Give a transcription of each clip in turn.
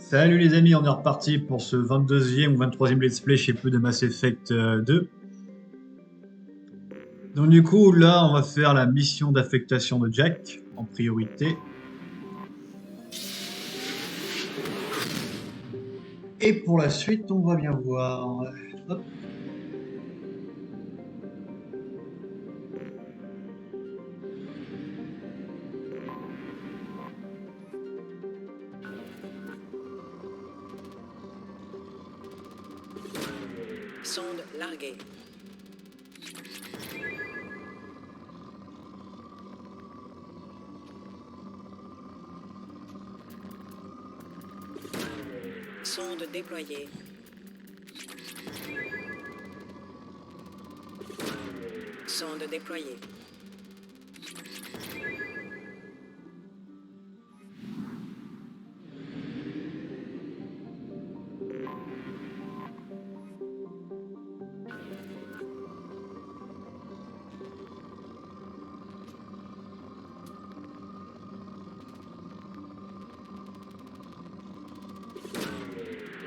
Salut les amis, on est reparti pour ce 22e ou 23e let's play, je sais plus, de Mass Effect 2. Donc du coup, là, on va faire la mission d'affectation de Jack en priorité. Et pour la suite, on va bien voir. Hop. Sonde larguée. Sonde déployée. Sonde déployée.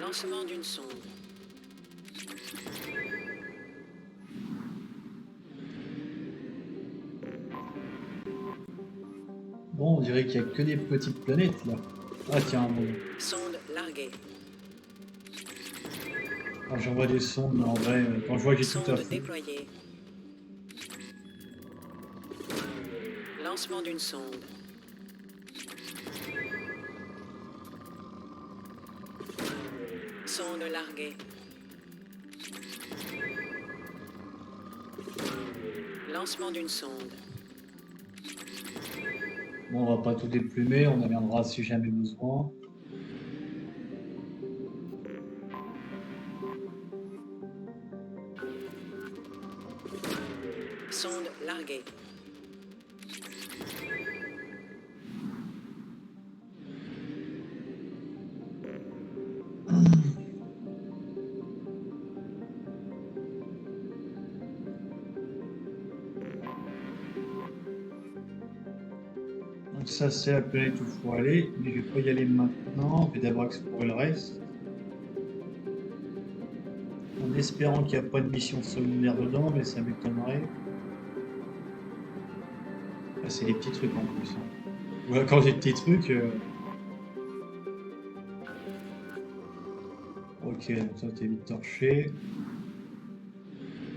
Lancement d'une sonde. Bon, on dirait qu'il n'y a que des petites planètes là. Ah tiens, bon. Sonde larguée. Quand j'envoie des sondes, mais en vrai, quand je vois que j'ai tout à Sonde fait. déployée. Lancement d'une sonde. Sonde larguée. Lancement d'une sonde. Bon, on va pas tout déplumer, on en viendra si jamais besoin. Sonde larguée. Donc ça, c'est la planète où il faut aller, mais je vais pas y aller maintenant. Je vais d'abord explorer le reste. En espérant qu'il n'y a pas de mission secondaire dedans, mais ça m'étonnerait. Ah, c'est des petits trucs en plus, hein. Ouais, quand j'ai des petits trucs. Ok, donc ça t'es vite torché.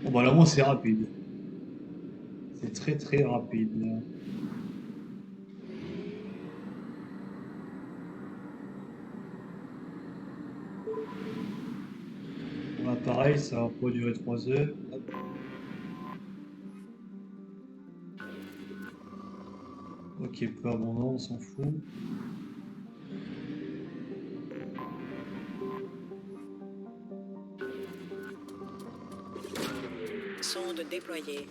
Bon bah là, moi c'est rapide. C'est très très rapide. Bon, là, pareil, ça va pas durer 3 heures. Hop. Ok, peu abondant, on s'en fout. Sonde déployée.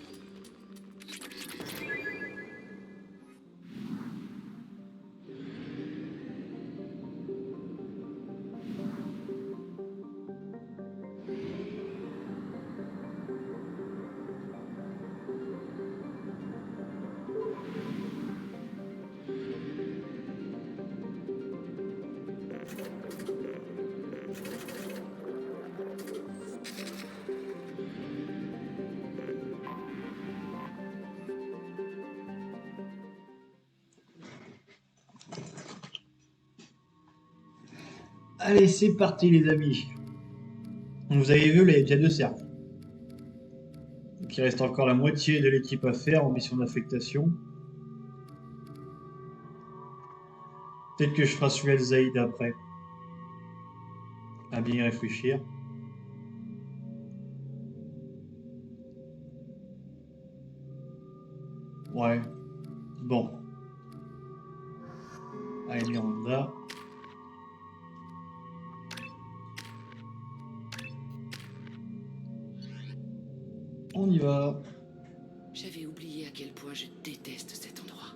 Allez, c'est parti les amis. Vous avez vu, là, il y a déjà 2 cercles. Donc il reste encore la moitié de l'équipe à faire en mission d'affectation. Peut-être que je ferai celui Zaïd après. À bien y réfléchir. Ouais. Bon. Allez, Miranda. On y va. J'avais oublié à quel point je déteste cet endroit.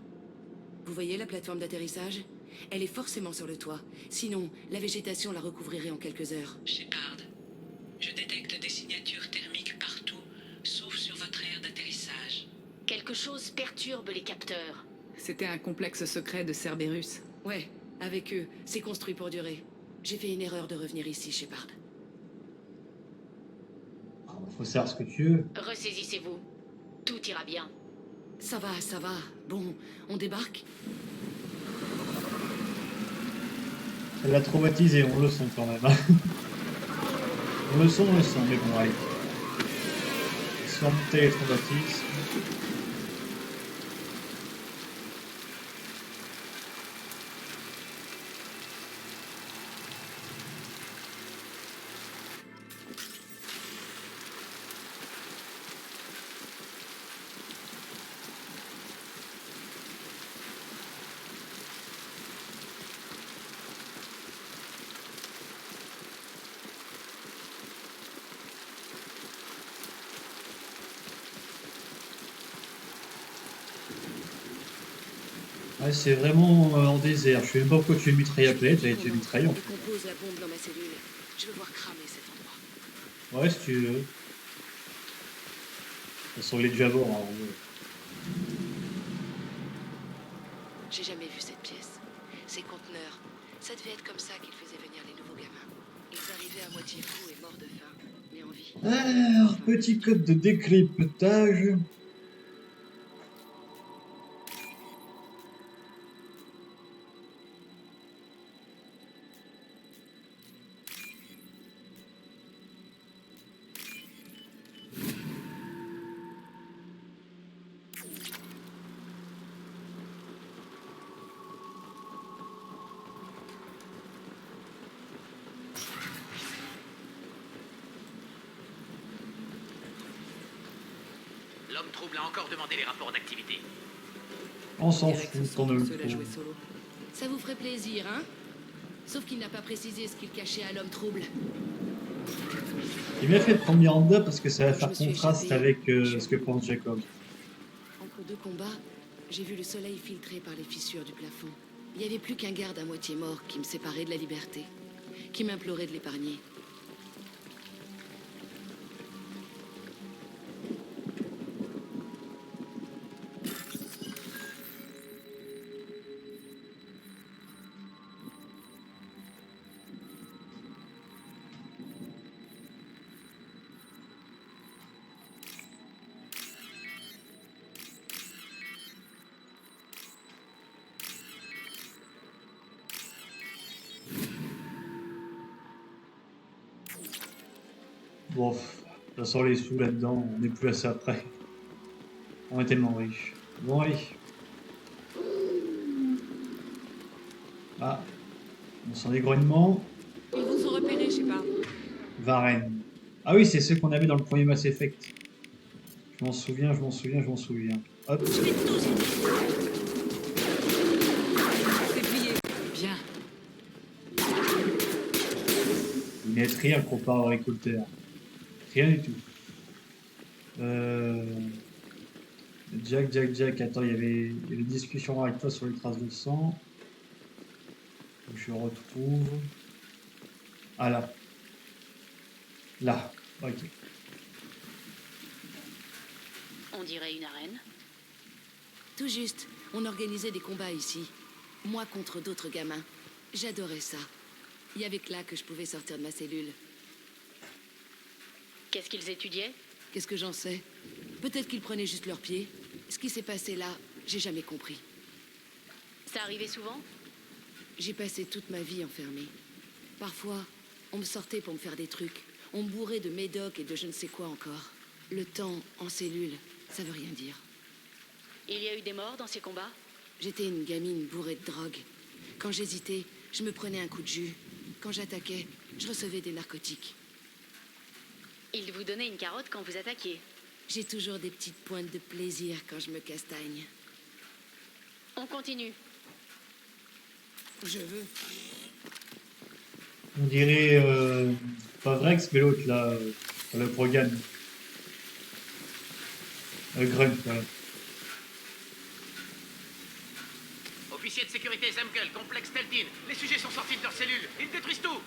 Vous voyez la plateforme d'atterrissage? Elle est forcément sur le toit. Sinon, la végétation la recouvrirait en quelques heures. Shepard, je détecte des signatures thermiques partout, sauf sur votre aire d'atterrissage. Quelque chose perturbe les capteurs. C'était un complexe secret de Cerberus. Ouais, avec eux, c'est construit pour durer. J'ai fait une erreur de revenir ici, Shepard. Faut savoir ce que tu veux. Ressaisissez-vous. Tout ira bien. Ça va, ça va. Bon, on débarque? Elle l'a traumatisé, on le sent quand même. Hein. On le sent, mais bon, allez. Surmonter les traumatismes. Ouais, c'est vraiment en désert. Je sais même pas pourquoi tu es mitraillé à la planète, j'avais tué mitraillé en fait. Décompose la bombe dans ma cellule. Je veux voir cramer cet endroit. Ouais, si tu veux. De toute façon, il est déjà mort. Alors, J'ai jamais vu cette pièce. Ces conteneurs. Ça devait être comme ça qu'ils faisaient venir les nouveaux gamins. Ils arrivaient à moitié fous et morts de faim, mais en vie. alors, petit code de décryptage. L'homme trouble a encore demandé les rapports d'activité. On s'en Eric se fout sent qu'on ne tout le seul à jouer trouve. solo. Ça vous ferait plaisir, hein? Sauf qu'il n'a pas précisé ce qu'il cachait à l'homme trouble. J'ai bien fait de prendre Miranda parce que ça va Je faire me suis contraste échappée. avec ce que pense Jacob. Entre deux combats, j'ai vu le soleil filtrer par les fissures du plafond. Il n'y avait plus qu'un garde à moitié mort qui me séparait de la liberté, qui m'implorait de l'épargner. Bon, de toute façon, les sous là-dedans, on n'est plus assez après. On est tellement riches. Bon, allez. Ah, on sent l'égrognement. Ils vous ont repéré, Shepard. Varenne. Ah oui, c'est ceux qu'on avait dans le premier Mass Effect. Je m'en souviens. Hop. Je vais tous C'est plié. Bien. Ils mettent rien comparé au récolteur. Rien du tout. Jack. Attends, il y avait une discussion avec toi sur les traces de sang. Je retrouve. Ah là. Là. Ok. On dirait une arène. Tout juste. On organisait des combats ici. Moi contre d'autres gamins. J'adorais ça. Il y avait que là que je pouvais sortir de ma cellule. Qu'est-ce qu'ils étudiaient? Qu'est-ce que j'en sais? Peut-être qu'ils prenaient juste leurs pieds. Ce qui s'est passé là, j'ai jamais compris. Ça arrivait souvent? J'ai passé toute ma vie enfermée. Parfois, on me sortait pour me faire des trucs. On me bourrait de médoc et de je ne sais quoi encore. Le temps en cellule, ça veut rien dire. Il y a eu des morts dans ces combats? J'étais une gamine bourrée de drogue. Quand j'hésitais, je me prenais un coup de jus. Quand j'attaquais, je recevais des narcotiques. Ils vous donnaient une carotte quand vous attaquiez. J'ai toujours des petites pointes de plaisir quand je me castagne. On continue. Je veux. On dirait pas Vrex, mais l'autre là, le Krogan. Grunt, voilà. Officier de sécurité Zemkel, complexe Teldin. Les sujets sont sortis de leur cellule. Ils détruisent tout.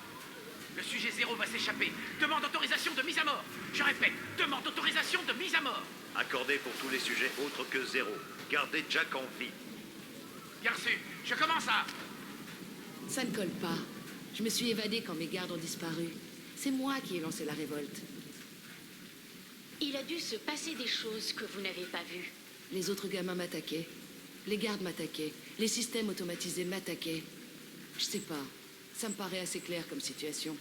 Le sujet 0 va s'échapper. Demande autorisation de mise à mort. Je répète, demande autorisation de mise à mort. Accordé pour tous les sujets autres que 0. Gardez Jack en vie. Bien reçu. Je commence à... Ça ne colle pas. Je me suis évadée quand mes gardes ont disparu. C'est moi qui ai lancé la révolte. Il a dû se passer des choses que vous n'avez pas vues. Les autres gamins m'attaquaient. Les gardes m'attaquaient. Les systèmes automatisés m'attaquaient. Je sais pas. Ça me paraît assez clair comme situation.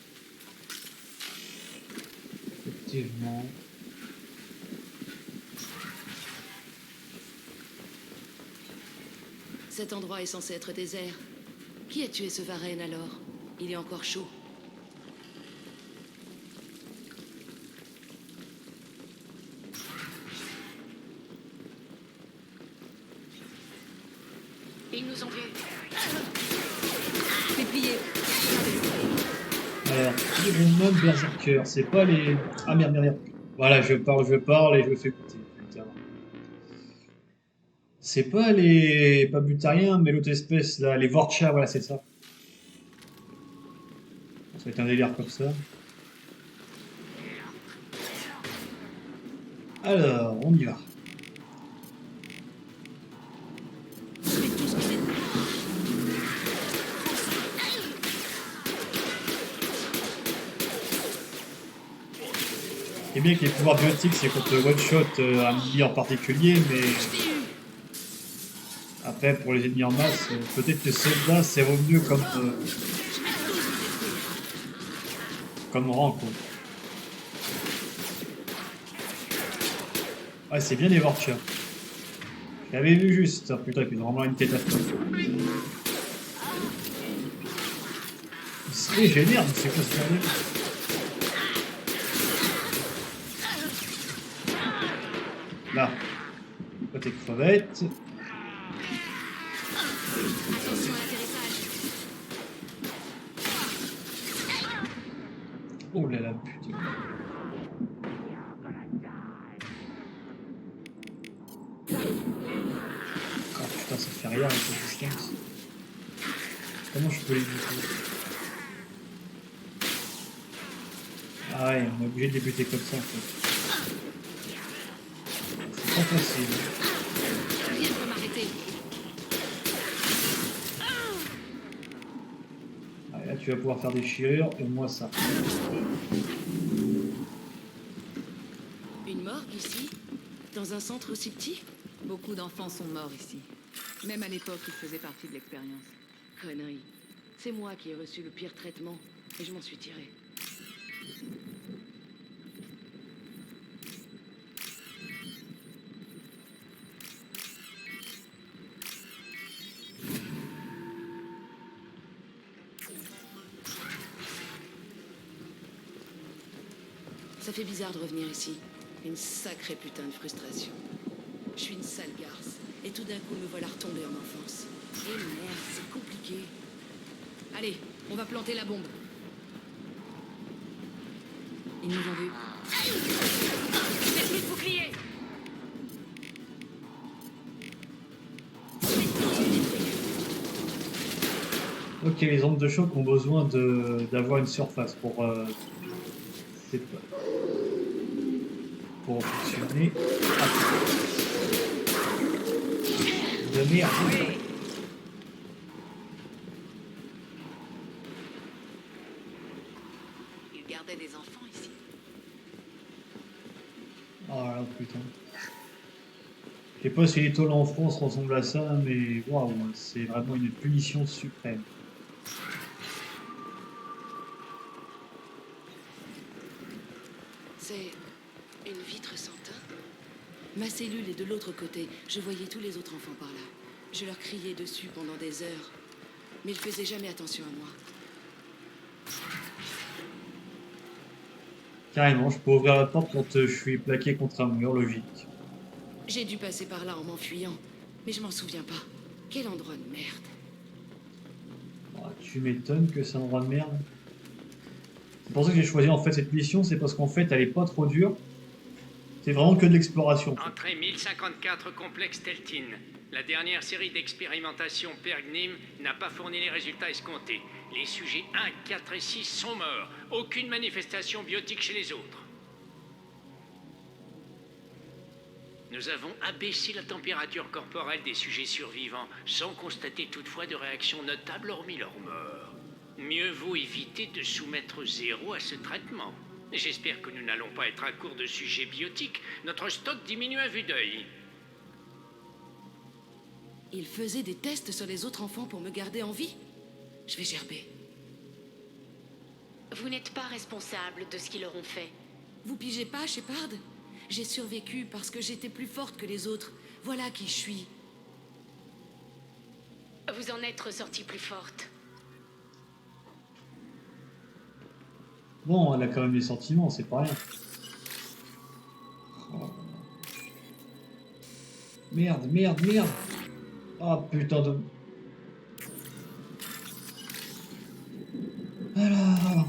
Effectivement. Cet endroit est censé être désert. Qui a tué ce Varenne alors? Il est encore chaud. Ils nous ont vus. Péplier. Alors, Iron Berserker, c'est pas les... Ah merde, merde, merde. Voilà, je parle et je me fais écouter. Putain. C'est pas les... Pas butariens, mais l'autre espèce, là, les Vorcha, voilà, c'est ça. Ça va être un délire comme ça. Alors, on y va. Et bien que les pouvoirs biotiques, c'est contre le one-shot un ennemi en particulier, mais après, pour les ennemis en masse, peut-être que soldat, c'est vaut mieux comme rang, quoi. Ouais, c'est bien les Vorcha. Je l'avais vu juste, oh, putain, et puis vraiment une tête à feu. Il se régénère, mais c'est quoi ce bordel? Là, côté crevette. Attention à l'atterrissage. Oh là là, putain. Oh putain, ça fait rien avec cette distance. Comment je peux les buter? Ah ouais, on est obligé de les buter comme ça en fait. C'est pas facile. Rien ne peut m'arrêter. Ah, là, tu vas pouvoir faire des chirures et moi ça. Une morgue ici? Dans un centre aussi petit? Beaucoup d'enfants sont morts ici. Même à l'époque, ils faisaient partie de l'expérience. Connerie. C'est moi qui ai reçu le pire traitement et je m'en suis tiré. Ça fait bizarre de revenir ici. Une sacrée putain de frustration. Je suis une sale garce. Et tout d'un coup, me voilà retomber en enfance. Et merde, c'est compliqué. Allez, on va planter la bombe. Ils nous ont vus. Faites-lui le bouclier. Ok, les ondes de choc ont besoin d'avoir une surface pour, pour fonctionner. Ah. De merde. Ils gardaient des enfants ici. Oh là putain. Je sais pas si les tôles en France ressemblent à ça, mais waouh, c'est vraiment une punition suprême. C'est une vitre sans teint. Ma cellule est de l'autre côté. Je voyais tous les autres enfants par là. Je leur criais dessus pendant des heures. Mais ils faisaient jamais attention à moi. Carrément, je peux ouvrir la porte quand je suis plaqué contre un mur, logique. J'ai dû passer par là en m'enfuyant. Mais je m'en souviens pas. Quel endroit de merde. Oh, tu m'étonnes que c'est un endroit de merde. C'est pour ça que j'ai choisi en fait cette mission, c'est parce qu'en fait elle est pas trop dure. C'est vraiment que de l'exploration. Entrée 1054 complexe Teltine. La dernière série d'expérimentations Pergnim n'a pas fourni les résultats escomptés. Les sujets 1, 4 et 6 sont morts. Aucune manifestation biotique chez les autres. Nous avons abaissé la température corporelle des sujets survivants, sans constater toutefois de réaction notable hormis leur mort. Mieux vaut éviter de soumettre Zéro à ce traitement. J'espère que nous n'allons pas être à court de sujets biotiques. Notre stock diminue à vue d'œil. Il faisait des tests sur les autres enfants pour me garder en vie. Je vais gerber. Vous n'êtes pas responsable de ce qu'ils leur ont fait. Vous pigez pas, Shepard? J'ai survécu parce que j'étais plus forte que les autres. Voilà qui je suis. Vous en êtes ressortie plus forte. Bon, elle a quand même des sentiments, c'est pas rien. Oh. Merde, merde, merde. Ah putain de... Alors...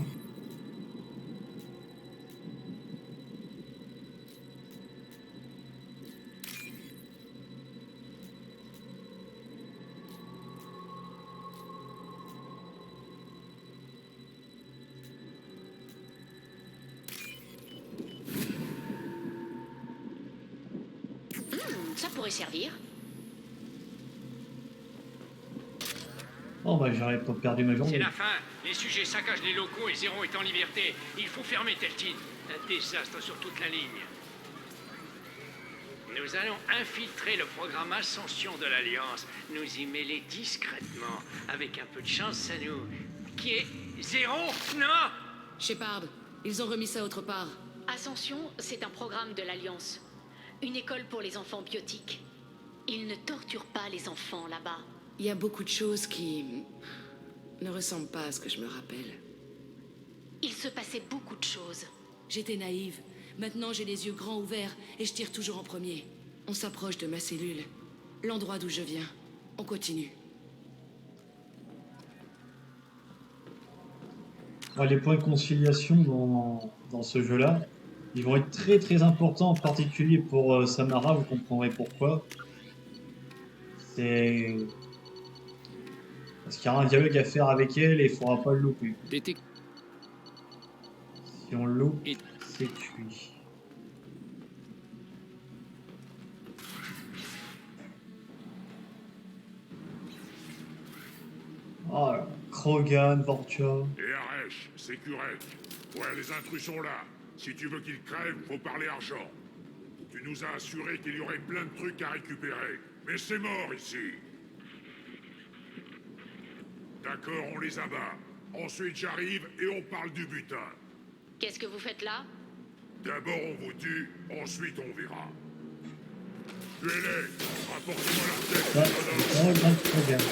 Ça pourrait servir. Oh bah j'aurais pas perdu ma C'est journée. la fin. Les sujets saccagent les locaux et Zéro est en liberté. Il faut fermer Teltine. Un désastre sur toute la ligne. Nous allons infiltrer le programme Ascension de l'Alliance. Nous y mêler discrètement. Avec un peu de chance, ça nous... Qui est... Zéro? Non! Shepard, ils ont remis ça autre part. Ascension, c'est un programme de l'Alliance. Une école pour les enfants biotiques. Ils ne torturent pas les enfants là-bas. Il y a beaucoup de choses qui... ne ressemblent pas à ce que je me rappelle. Il se passait beaucoup de choses. J'étais naïve. Maintenant, j'ai les yeux grands ouverts et je tire toujours en premier. On s'approche de ma cellule. L'endroit d'où je viens. On continue. Ouais, les points de conciliation dans ce jeu-là, ils vont être très très importants, en particulier pour Samara, vous comprendrez pourquoi. C'est... Parce qu'il y a un dialogue à faire avec elle et il faudra pas le louper. Si on le loupe, c'est cuit. Oh là, Krogan, Vorcha. Et Aresh, Sécurette. Ouais, les intrus sont là. Si tu veux qu'ils crèvent, faut parler argent. Tu nous as assuré qu'il y aurait plein de trucs à récupérer. Mais c'est mort ici. D'accord, on les abat. Ensuite j'arrive et on parle du butin. Qu'est-ce que vous faites là? D'abord on vous tue, ensuite on verra. Tuez-les. Rapportez-moi leur tête. Ouais, bonhomme. c'est un Krogan.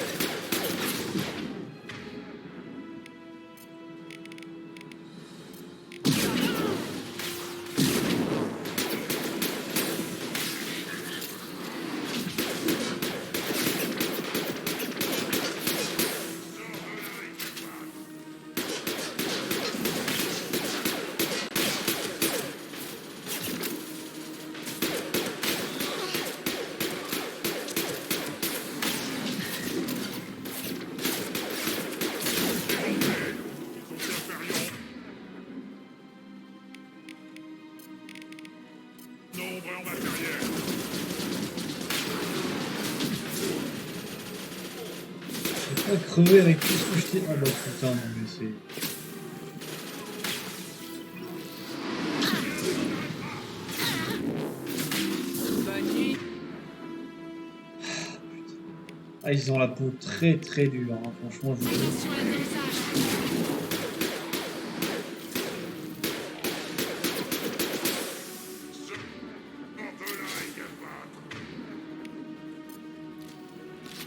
Nombre en matériel. Je vais pas crever avec tout ce que je t'ai... Ah bah putain, non mais c'est... Bonne nuit. Ah, ils ont la peau très très dure, hein. Franchement, je vous dis. Attention à l'atterrissage. Orphelin et Galbattre.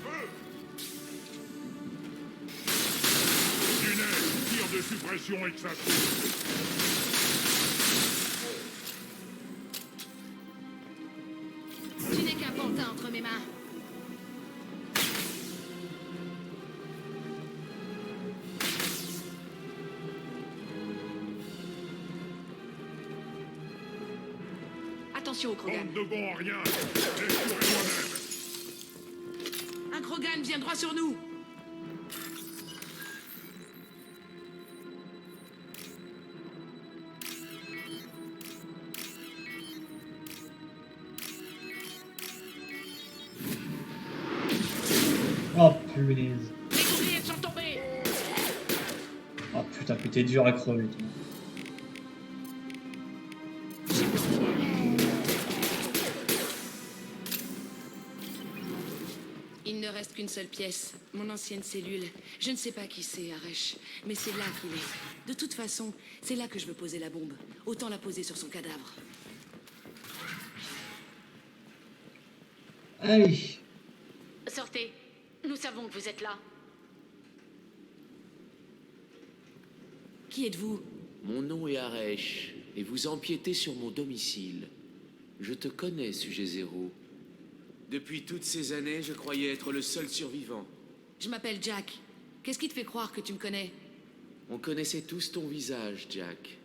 Feu! Tunnel, tir de suppression exato. Tu n'es qu'un pantin entre mes mains. Attention au Krogan. Bande de bons à rien. Laisse-moi moi-même. Un Krogan vient droit sur nous. Oh punaise. Les boucliers sont tombés! T'as pété dur à crever, toi. Il ne reste qu'une seule pièce, mon ancienne cellule. Je ne sais pas qui c'est, Aresh, mais c'est là qu'il est. De toute façon, c'est là que je veux poser la bombe. Autant la poser sur son cadavre. Allez. Sortez. Nous savons que vous êtes là. Qui êtes-vous? Mon nom est Aresh, et vous empiétez sur mon domicile. Je te connais, sujet zéro. Depuis toutes ces années, je croyais être le seul survivant. Je m'appelle Jack. Qu'est-ce qui te fait croire que tu me connais? On connaissait tous ton visage, Jack.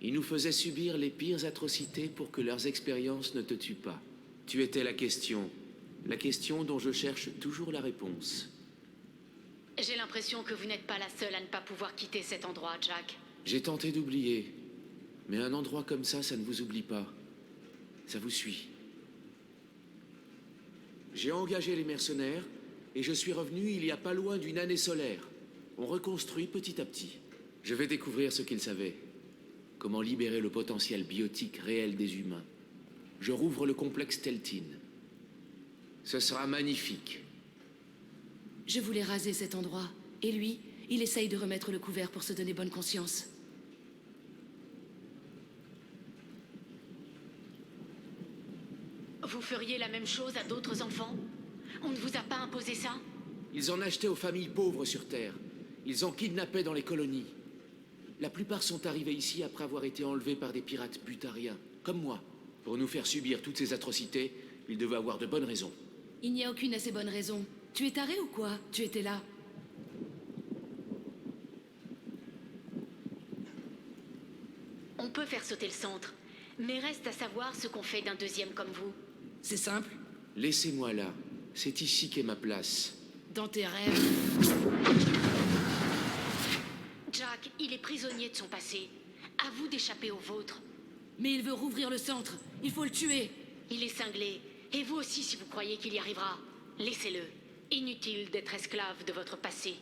Ils nous faisaient subir les pires atrocités pour que leurs expériences ne te tuent pas. Tu étais la question dont je cherche toujours la réponse. J'ai l'impression que vous n'êtes pas la seule à ne pas pouvoir quitter cet endroit, Jack. J'ai tenté d'oublier, mais un endroit comme ça ne vous oublie pas. Ça vous suit. J'ai engagé les mercenaires, et je suis revenu il y a pas loin d'une année solaire. On reconstruit petit à petit. Je vais découvrir ce qu'ils savaient. Comment libérer le potentiel biotique réel des humains. Je rouvre le complexe Teltin. Ce sera magnifique. Je voulais raser cet endroit. Et lui, il essaye de remettre le couvert pour se donner bonne conscience. Vous feriez la même chose à d'autres enfants? On ne vous a pas imposé ça? Ils en achetaient aux familles pauvres sur Terre. Ils en kidnappaient dans les colonies. La plupart sont arrivés ici après avoir été enlevés par des pirates butariens, comme moi. Pour nous faire subir toutes ces atrocités, ils devaient avoir de bonnes raisons. Il n'y a aucune assez bonne raison. Tu es taré ou quoi? Tu étais là. On peut faire sauter le centre, mais reste à savoir ce qu'on fait d'un deuxième comme vous. C'est simple. Laissez-moi là. C'est ici qu'est ma place. Dans tes rêves. Jack, il est prisonnier de son passé. À vous d'échapper au vôtre. Mais il veut rouvrir le centre. Il faut le tuer. Il est cinglé. Et vous aussi si vous croyez qu'il y arrivera. Laissez-le. Inutile d'être esclave de votre passé.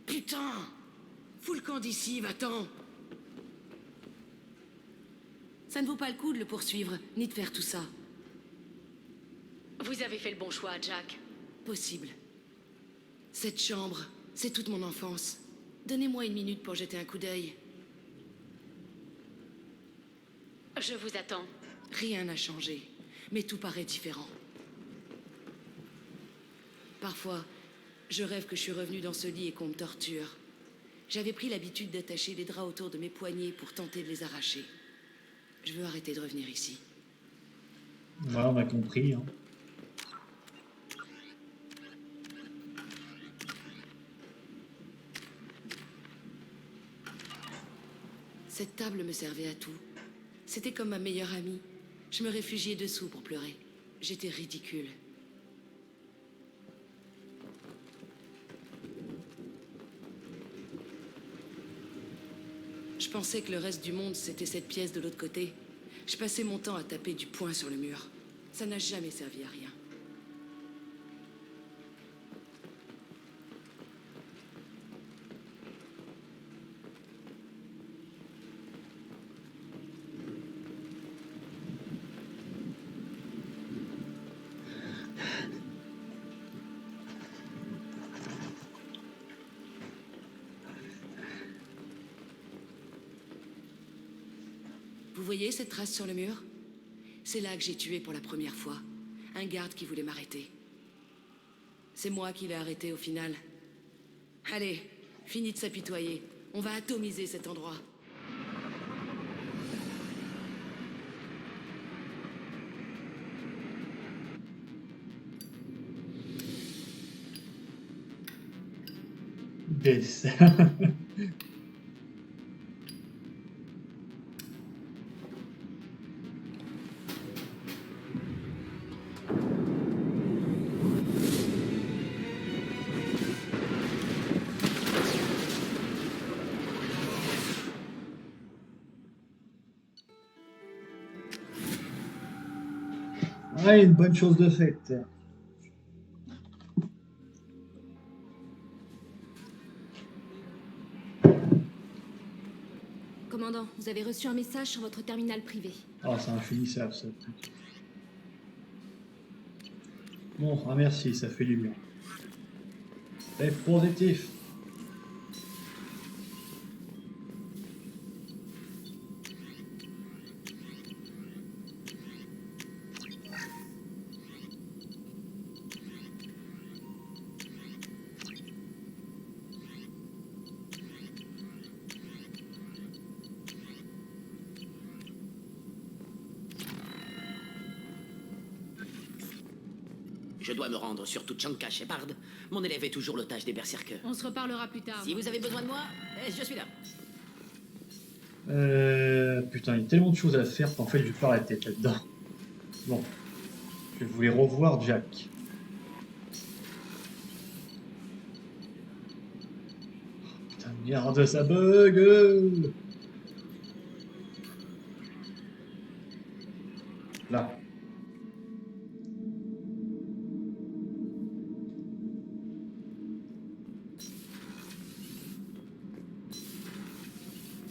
Putain! Fous le camp d'ici, va-t'en! Ça ne vaut pas le coup de le poursuivre, ni de faire tout ça. Vous avez fait le bon choix, Jack. Possible. Cette chambre, c'est toute mon enfance. Donnez-moi une minute pour jeter un coup d'œil. Je vous attends. Rien n'a changé, mais tout paraît différent. Parfois, je rêve que je suis revenue dans ce lit et qu'on me torture. J'avais pris l'habitude d'attacher les draps autour de mes poignets pour tenter de les arracher. Je veux arrêter de revenir ici. Ouais, on a compris. Hein. Cette table me servait à tout. C'était comme ma meilleure amie. Je me réfugiais dessous pour pleurer. J'étais ridicule. Je pensais que le reste du monde, c'était cette pièce de l'autre côté. Je passais mon temps à taper du poing sur le mur. Ça n'a jamais servi à rien. Vous voyez cette trace sur le mur? C'est là que j'ai tué pour la première fois. Un garde qui voulait m'arrêter. C'est moi qui l'ai arrêté au final. Allez, fini de s'apitoyer. On va atomiser cet endroit. Des... Ouais, une bonne chose de faite. commandant. Vous avez reçu un message sur votre terminal privé. Ah, c'est infinissable ça. Bon, ah merci, ça fait du bien. F positif. Je dois me rendre sur Tuchanka, Shepard. Mon élève est toujours l'otage des berserkers. On se reparlera plus tard. Si vous avez besoin de moi, je suis là. Putain, il y a tellement de choses à faire qu'en fait je vais pas arrêter là-dedans. Bon. Je voulais revoir Jack. Putain, merde, ça bug. Là.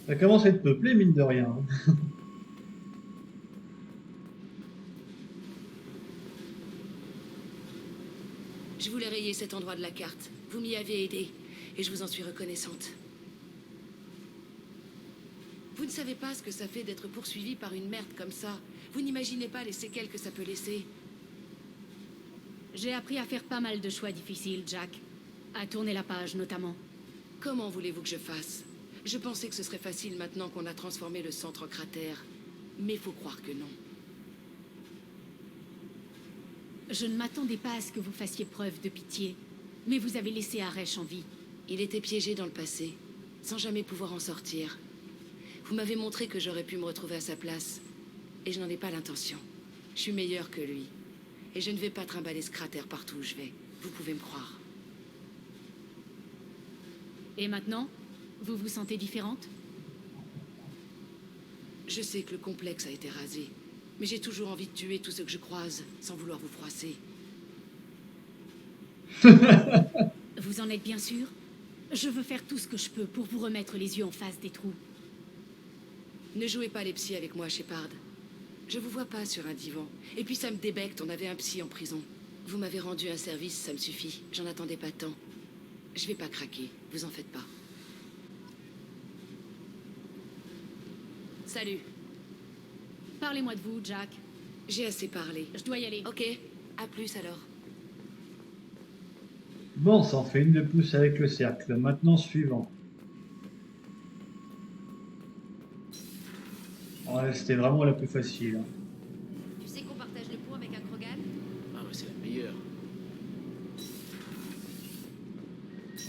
Ça commence à être peuplé, mine de rien. Je voulais rayer cet endroit de la carte. Vous m'y avez aidé, et je vous en suis reconnaissante. Vous ne savez pas ce que ça fait d'être poursuivi par une merde comme ça. Vous n'imaginez pas les séquelles que ça peut laisser. J'ai appris à faire pas mal de choix difficiles, Jack. À tourner la page, notamment. Comment voulez-vous que je fasse? Je pensais que ce serait facile maintenant qu'on a transformé le centre en cratère. Mais faut croire que non. Je ne m'attendais pas à ce que vous fassiez preuve de pitié. Mais vous avez laissé Aresh en vie. Il était piégé dans le passé, sans jamais pouvoir en sortir. Vous m'avez montré que j'aurais pu me retrouver à sa place. Et je n'en ai pas l'intention. Je suis meilleure que lui. Et je ne vais pas trimballer ce cratère partout où je vais. Vous pouvez me croire. Et maintenant, vous vous sentez différente? Je sais que le complexe a été rasé. Mais j'ai toujours envie de tuer tous ceux que je croise, sans vouloir vous froisser. Vous en êtes bien sûr? Je veux faire tout ce que je peux pour vous remettre les yeux en face des trous. Ne jouez pas les psys avec moi, Shepard. Je vous vois pas sur un divan. Et puis ça me débecte, on avait un psy en prison. Vous m'avez rendu un service, ça me suffit. J'en attendais pas tant. Je vais pas craquer, vous en faites pas. Salut. Parlez-moi de vous, Jack. J'ai assez parlé. Je dois y aller. Ok, à plus alors. Bon, ça en fait une de plus avec le cercle. Maintenant, suivant. Ouais, c'était vraiment la plus facile. Tu sais qu'on partage le pont avec un Krogan? Ah, mais c'est la meilleure.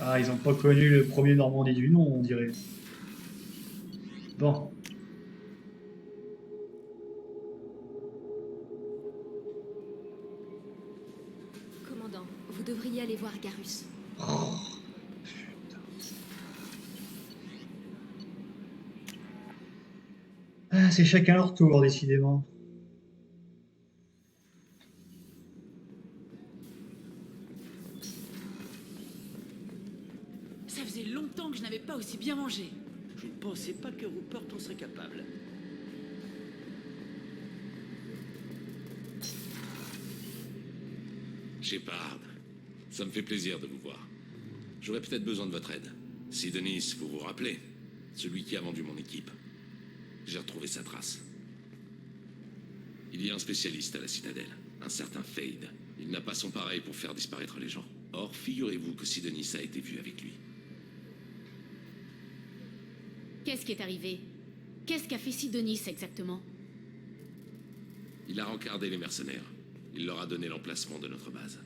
Ah, ils ont pas connu le premier Normandie du nom, on dirait. Bon. Commandant, vous devriez aller voir Garus. Ah, c'est chacun leur tour, décidément. Ça faisait longtemps que je n'avais pas aussi bien mangé. Je ne pensais pas que Rupert en serait capable. Shepard, ça me fait plaisir de vous voir. J'aurais peut-être besoin de votre aide. Si Denis, vous vous rappelez, celui qui a vendu mon équipe. J'ai retrouvé sa trace. Il y a un spécialiste à la citadelle, un certain Fade. Il n'a pas son pareil pour faire disparaître les gens. Or, figurez-vous que Sidonis a été vu avec lui. Qu'est-ce qui est arrivé? Qu'est-ce qu'a fait Sidonis exactement? Il a rencardé les mercenaires. Il leur a donné l'emplacement de notre base.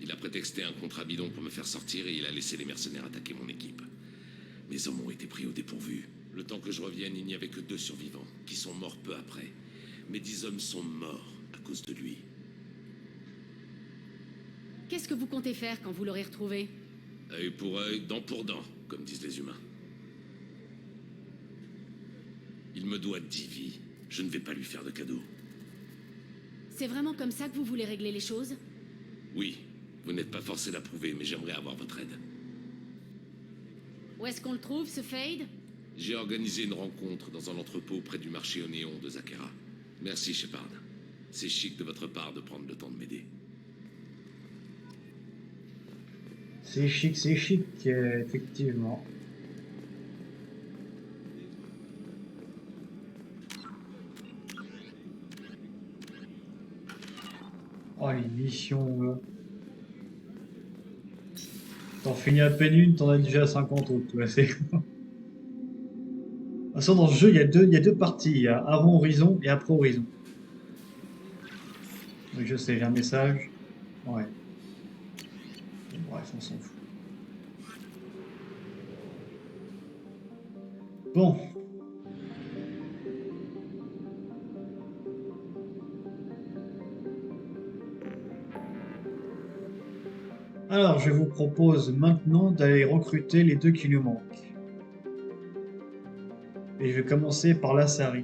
Il a prétexté un contrat bidon pour me faire sortir et il a laissé les mercenaires attaquer mon équipe. Mes hommes ont été pris au dépourvu. Le temps que je revienne, il n'y avait que 2 survivants, qui sont morts peu après. Mes 10 hommes sont morts à cause de lui. Qu'est-ce que vous comptez faire quand vous l'aurez retrouvé? Œil pour œil, dent pour dent, comme disent les humains. Il me doit 10 vies. Je ne vais pas lui faire de cadeau. C'est vraiment comme ça que vous voulez régler les choses? Oui, vous n'êtes pas forcé d'approuver, mais j'aimerais avoir votre aide. Où est-ce qu'on le trouve, ce Fade? J'ai organisé une rencontre dans un entrepôt près du marché au néon de Zakera. Merci, Shepard. C'est chic de votre part de prendre le temps de m'aider. C'est chic, effectivement. Oh, les missions, là. T'en finis à peine une, t'en as déjà 50 autres. Ouais, c'est... De toute façon, dans ce jeu, il y a deux parties. Il y a avant Horizon et après Horizon. Donc, je sais, j'ai un message. Ouais. Bon, bref, on s'en fout. Bon. Alors, je vous propose maintenant d'aller recruter les deux qui nous manquent. Et je vais commencer par l'Assari.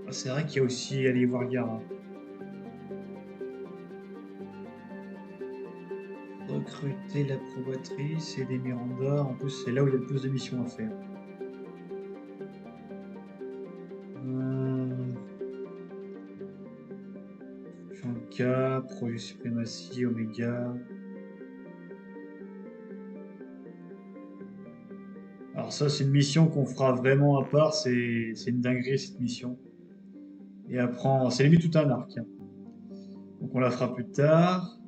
Ah, c'est vrai qu'il y a aussi aller voir Gara. Recruter la probatrice et des Miranda. En plus, c'est là où il y a le plus de missions à faire. Shanka, Projet Suprématie, Omega. Alors ça, c'est une mission qu'on fera vraiment à part. C'est une dinguerie, cette mission. Et après, c'est limite tout un arc. Hein. Donc on la fera plus tard.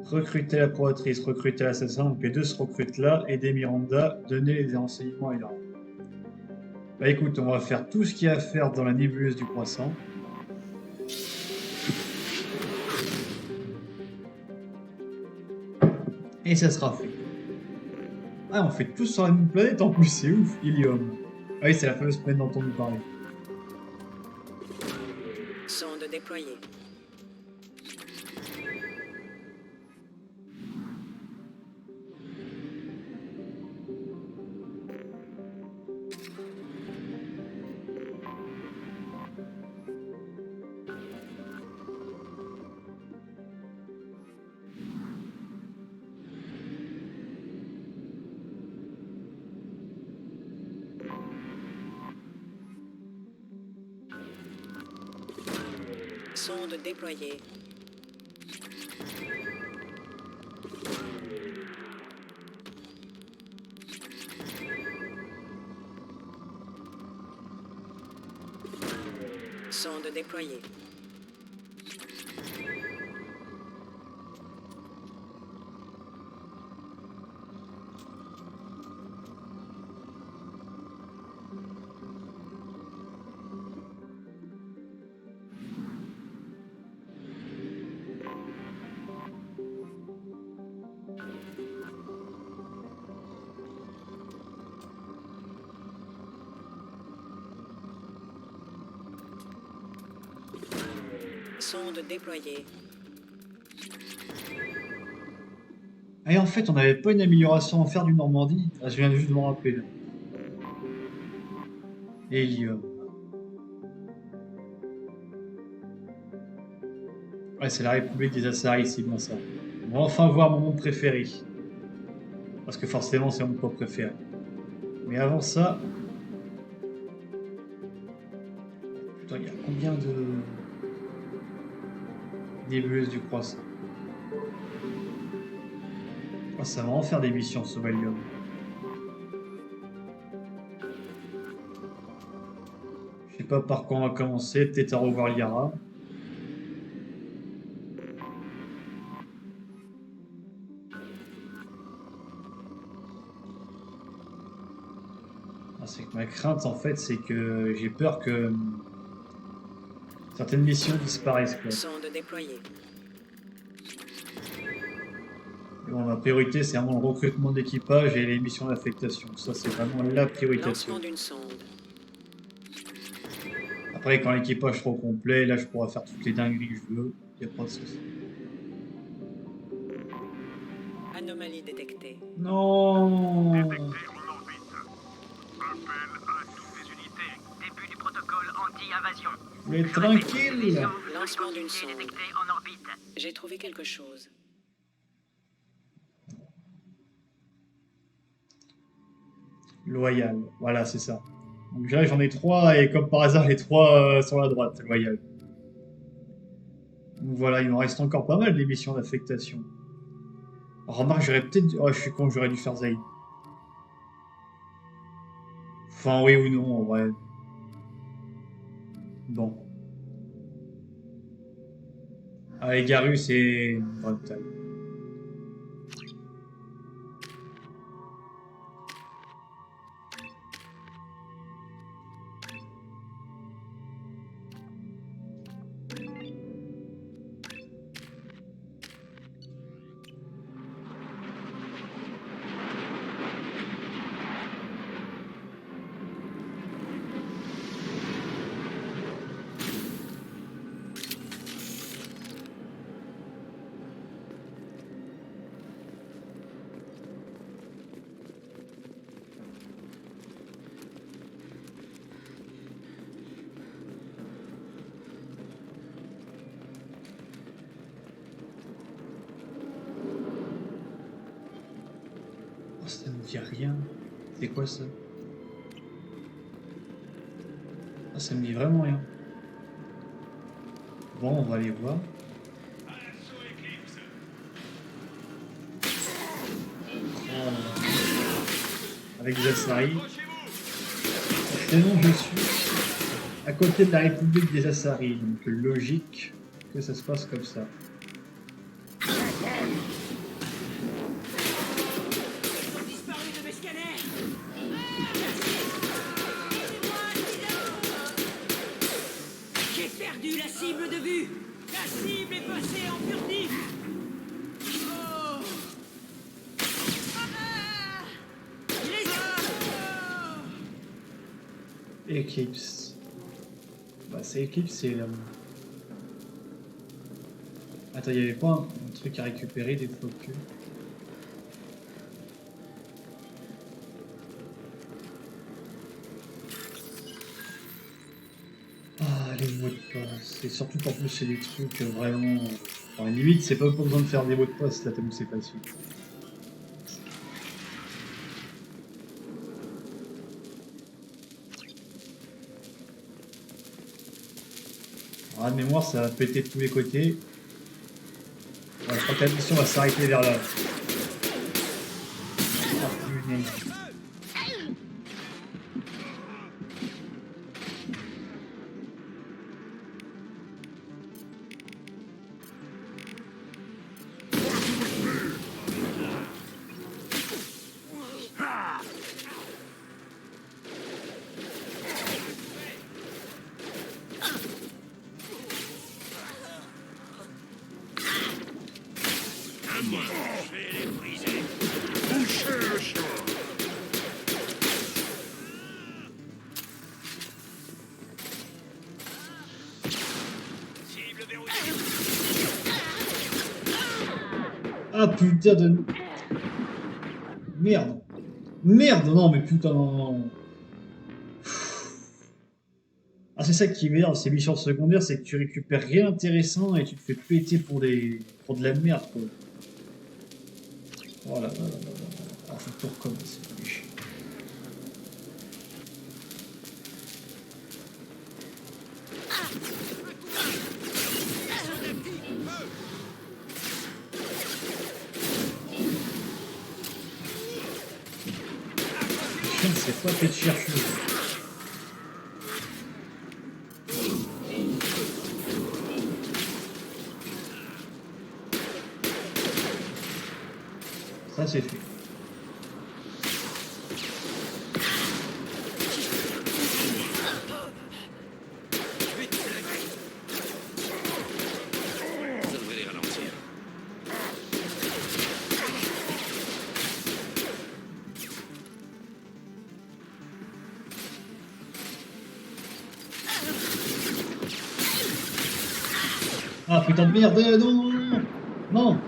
Recruter la probatrice, recruter l'assassin. Donc les deux se recrutent là. Aider Miranda, donner les renseignements à Ira. Bah écoute, on va faire tout ce qu'il y a à faire dans la nébuleuse du croissant. Et ça sera fait. Ah, on fait tout sur la même planète en plus, c'est ouf, Ilium. Ah oui, c'est la fameuse planète dont on nous parlait. Sonde déployée. Sonde déployée. Sonde déployée. Sonde déployée. Et en fait, on n'avait pas une amélioration à faire du Normandie. Ah, je viens juste de m'en rappeler. Là. Helium. Ouais, c'est la République des Assaris, c'est bien ça. On va enfin voir mon monde préféré. Parce que forcément, c'est mon pop préféré. Mais avant ça... Putain, il y a combien de... nébuleuses du croissant. Ah, ça va en faire des missions, ce Valium. Je sais pas par quoi on va commencer, peut-être à revoir Yara. Ah, c'est que ma crainte, en fait, c'est que j'ai peur que certaines missions disparaissent. Quoi. Sonde déployée. Bon, ma priorité, c'est vraiment le recrutement d'équipage et les missions d'affectation. Ça, c'est vraiment la priorité. Lancement d'une sonde. Après, quand l'équipage sera au complet, là, je pourrai faire toutes les dingueries que je veux. Il n'y a pas de souci. Anomalie détectée. Non. Détecté en orbite. Appel à toutes les unités. Début du protocole anti-invasion. Mais tranquille. Lancement d'une sonde. Détecté en orbite. J'ai trouvé quelque chose. Loyal, voilà, c'est ça. Donc là, j'en ai 3, et comme par hasard, les 3 sur la droite, loyal. Donc voilà, il me reste encore pas mal d'émissions d'affectation. Remarque, j'aurais peut-être... Oh, je suis con, j'aurais dû faire Zaïd. Enfin, oui ou non, en vrai. Bon. Allez, Garus et... Bretagne. Oh, ça me dit rien. C'est quoi ça? Ah, ça me dit vraiment rien. Bon, on va aller voir. Oh. Avec Jassari. Sinon, je suis à côté de la République des Assaris, donc logique que ça se passe comme ça. J'ai perdu la cible de vue. La cible est passée en furtif. Eclipse. Bah, c'est Eclipse, c'est... Attends, il y avait pas un truc à récupérer, des focus? Ah, les mots de passe. Et surtout qu'en plus, c'est des trucs vraiment... Enfin, limite, c'est pas besoin de faire des mots de passe, là, tellement c'est facile. Ah, de mémoire, ça va péter de tous les côtés. Ouais, je crois que la mission va s'arrêter vers là. Ah, punaise. Ah putain de... Merde. Merde, non mais putain, non, non. Ah, c'est ça qui m'énerve, ces missions secondaires, c'est que tu récupères rien d'intéressant et tu te fais péter pour pour de la merde, quoi. Oh là là là là là. Ah, faut tout recommencer. C'est pas fait de chercher. Ça c'est fait. Ça devrait les ralentir. Ah putain de merde, non, non,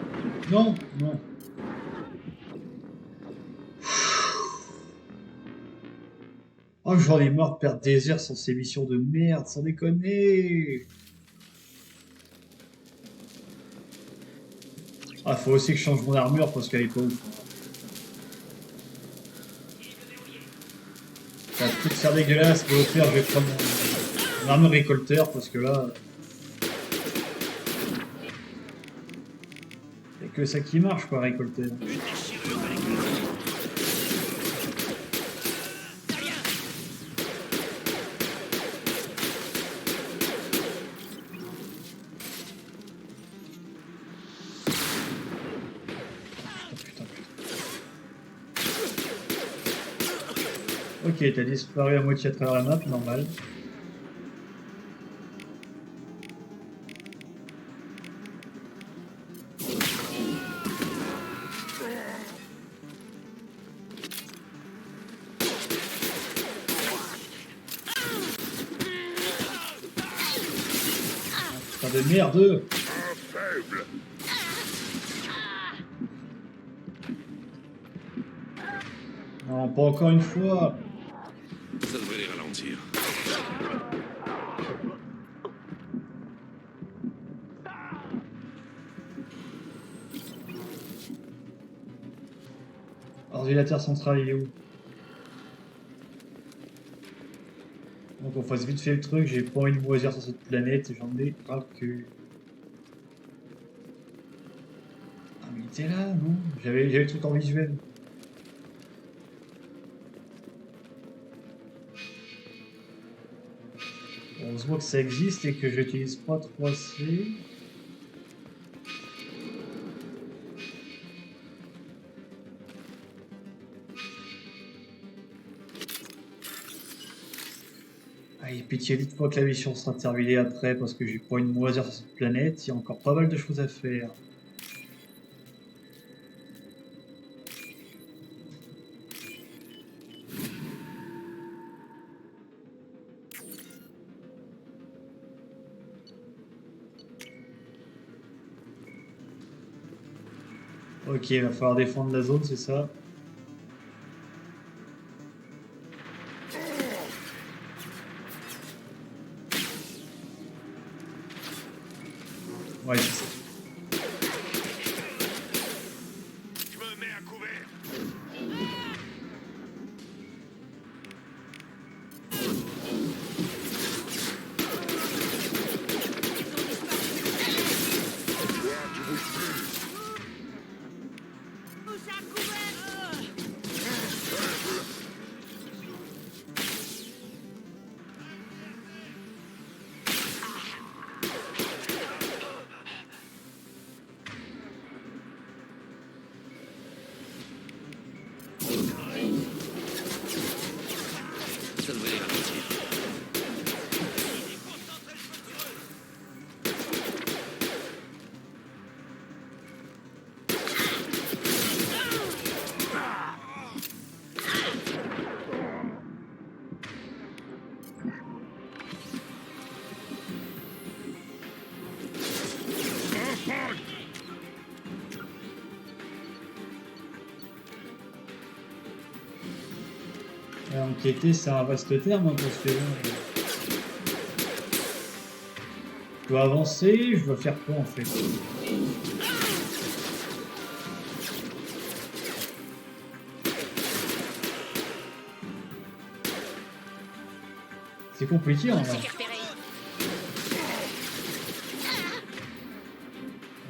non, non. Oh, j'en ai marre de perdre des heures sur ces missions de merde, sans déconner. Ah, faut aussi que je change mon armure parce qu'elle est pas ouf. Ça va peut-être faire dégueulasse, mais au pire, je vais prendre mon armure récolteur parce que là. Y'a que ça qui marche, quoi, récolter. Ok, t'as disparu à moitié à travers la map, normal. Putain de merde! Faible. Non, pas encore une fois! Ça devrait les ralentir. Ordinateur central, il est où? Donc on fasse vite fait le truc, j'ai pas envie de moisir sur cette planète, j'en ai ras le cul. Ah mais il était là, non? J'avais le truc en visuel. Heureusement que ça existe et que j'utilise pas 3C. Allez, pitié, dites-moi que la mission sera terminée après parce que j'ai pas une moisir sur cette planète, il y a encore pas mal de choses à faire. Ok, il va falloir défendre la zone, c'est ça? Ouais, c'est ça. Je me mets à couvert. Ça devrait les ralentir. Enquêter, c'est un vaste terme, hein, parce que je dois avancer, je dois faire quoi en fait? C'est compliqué en vrai.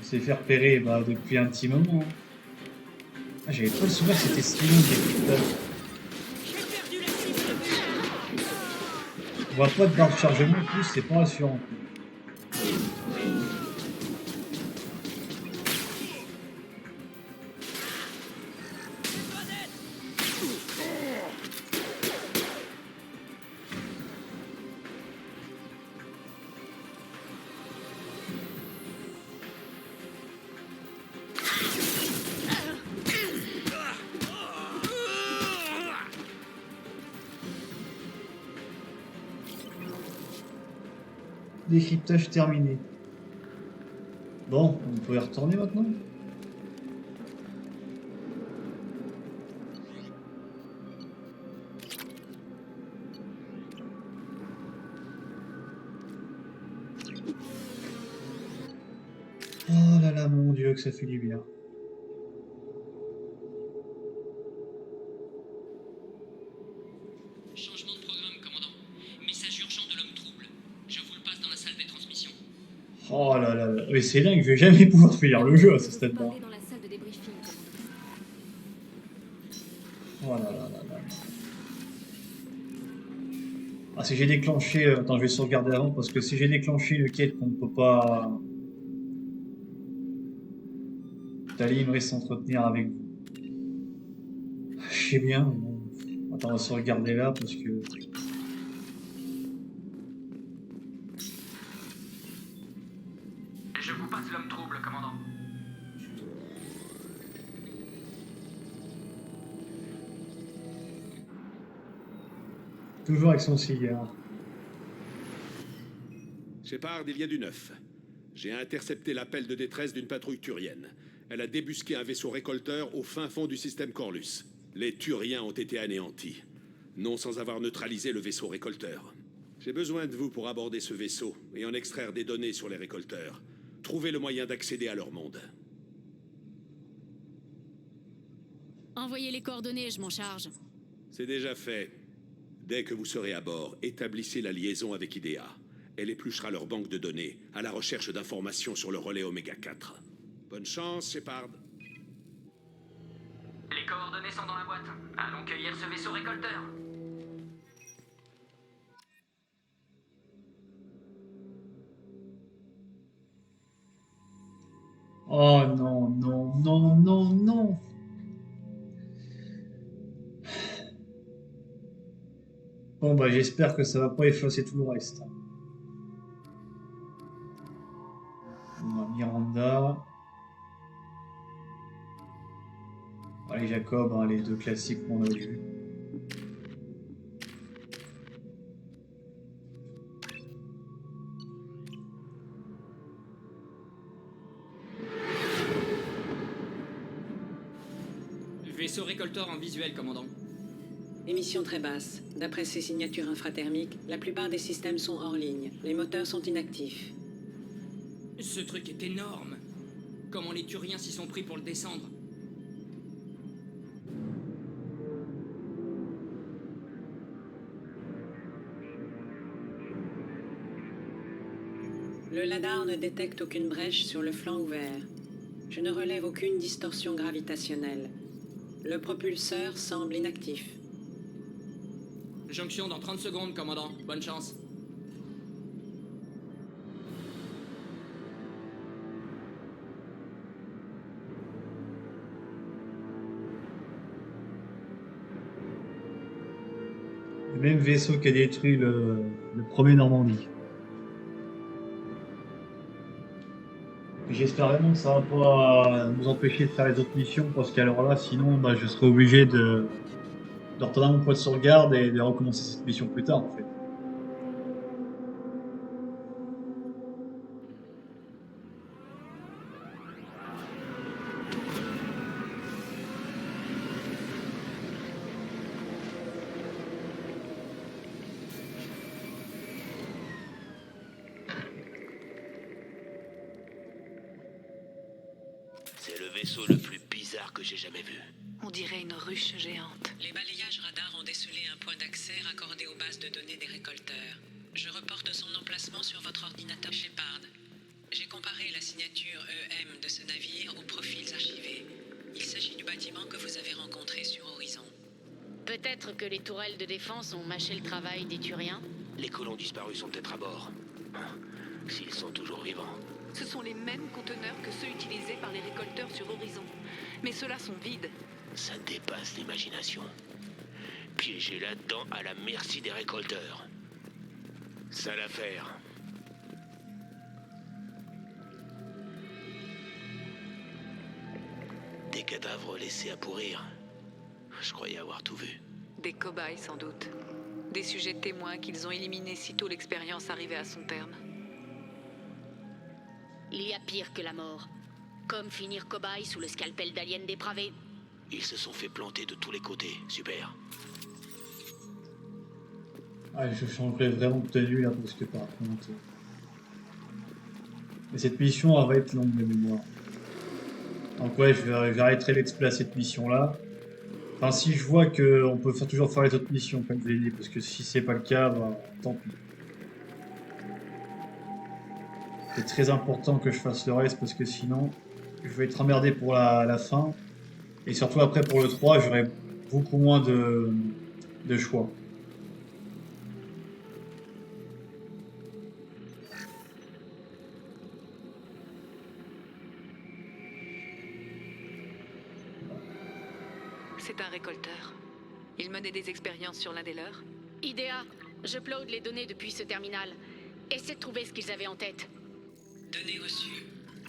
On s'est fait repérer bah, depuis un petit moment. Ah, j'avais pas le souvenir que c'était si long des putain. On voit pas de barre de chargement en plus, c'est pas rassurant. Décryptage terminé. Bon, on peut y retourner maintenant? Oh là là, mon Dieu, que ça fait du bien. Changement de programme, commandant. Message urgent de l'homme trouble. Je vous le passe dans la salle des transmissions. Oh là là là. Mais c'est dingue, je vais jamais pouvoir finir le jeu à ce stade-là. Parlez dans la salle de débriefing, commandant. Oh là là là là. Ah, si j'ai déclenché... Attends, je vais sauvegarder avant, parce que si j'ai déclenché une quête qu'on ne peut pas... Tali aimerait s'entretenir avec vous. Je sais bien, mais bon. Attends, on va sauvegarder là, parce que... Je vous passe l'homme trouble, commandant. Toujours avec son cigare. Shepard, il y a du neuf. J'ai intercepté l'appel de détresse d'une patrouille turienne. Elle a débusqué un vaisseau récolteur au fin fond du système Corlus. Les Turiens ont été anéantis. Non sans avoir neutralisé le vaisseau récolteur. J'ai besoin de vous pour aborder ce vaisseau et en extraire des données sur les récolteurs. Trouver le moyen d'accéder à leur monde. Envoyez les coordonnées, je m'en charge. C'est déjà fait. Dès que vous serez à bord, établissez la liaison avec IDEA. Elle épluchera leur banque de données à la recherche d'informations sur le relais Oméga 4. Bonne chance, Shepard. Les coordonnées sont dans la boîte. Allons cueillir ce vaisseau récolteur. Oh non, non, non, non, non. Bon bah j'espère que ça va pas effacer tout le reste. On a Miranda. Allez Jacob, hein, les deux classiques qu'on a vus. Vaisseau récolteur en visuel, commandant. Émission très basse. D'après ces signatures infrathermiques, la plupart des systèmes sont hors ligne. Les moteurs sont inactifs. Ce truc est énorme. Comment les Turiens s'y sont pris pour le descendre? Le LADAR ne détecte aucune brèche sur le flanc ouvert. Je ne relève aucune distorsion gravitationnelle. Le propulseur semble inactif. Jonction dans 30 secondes, commandant. Bonne chance. Le même vaisseau qui a détruit le premier Normandie. J'espère vraiment que ça va pas nous empêcher de faire les autres missions, parce qu'alors là, sinon, bah, je serai obligé de retourner à mon poste de sauvegarde et de recommencer cette mission plus tard, en fait. C'est le vaisseau le plus bizarre que j'ai jamais vu. On dirait une ruche géante. Les balayages radars ont décelé un point d'accès raccordé aux bases de données des récolteurs. Je reporte son emplacement sur votre ordinateur Shepard. J'ai comparé la signature EM de ce navire aux profils archivés. Il s'agit du bâtiment que vous avez rencontré sur Horizon. Peut-être que les tourelles de défense ont mâché le travail des Turiens. Les colons disparus sont peut-être à bord. S'ils sont toujours vivants. Ce sont les mêmes conteneurs que ceux utilisés par les récolteurs sur Horizon. Mais ceux-là sont vides. Ça dépasse l'imagination. Piégés là-dedans à la merci des récolteurs. Sale affaire. Des cadavres laissés à pourrir. Je croyais avoir tout vu. Des cobayes sans doute. Des sujets témoins qu'ils ont éliminés sitôt l'expérience arrivait à son terme. Il y a pire que la mort. Comme finir cobaye sous le scalpel d'aliens dépravés. Ils se sont fait planter de tous les côtés. Super. Ah, je changerais vraiment de tenue là, parce que par contre... Mais cette mission, elle va être longue, de mémoire. Donc ouais, j'arrêterai l'exploit à cette mission-là. Enfin, si je vois qu'on peut toujours faire les autres missions, comme je l'ai dit, parce que si c'est pas le cas, bah, tant pis. C'est très important que je fasse le reste, parce que sinon, je vais être emmerdé pour la fin. Et surtout après, pour le 3, j'aurai beaucoup moins de choix. C'est un récolteur. Il menait des expériences sur l'un des leurs. Idea, j'upload les données depuis ce terminal. Essaie de trouver ce qu'ils avaient en tête. Données reçues.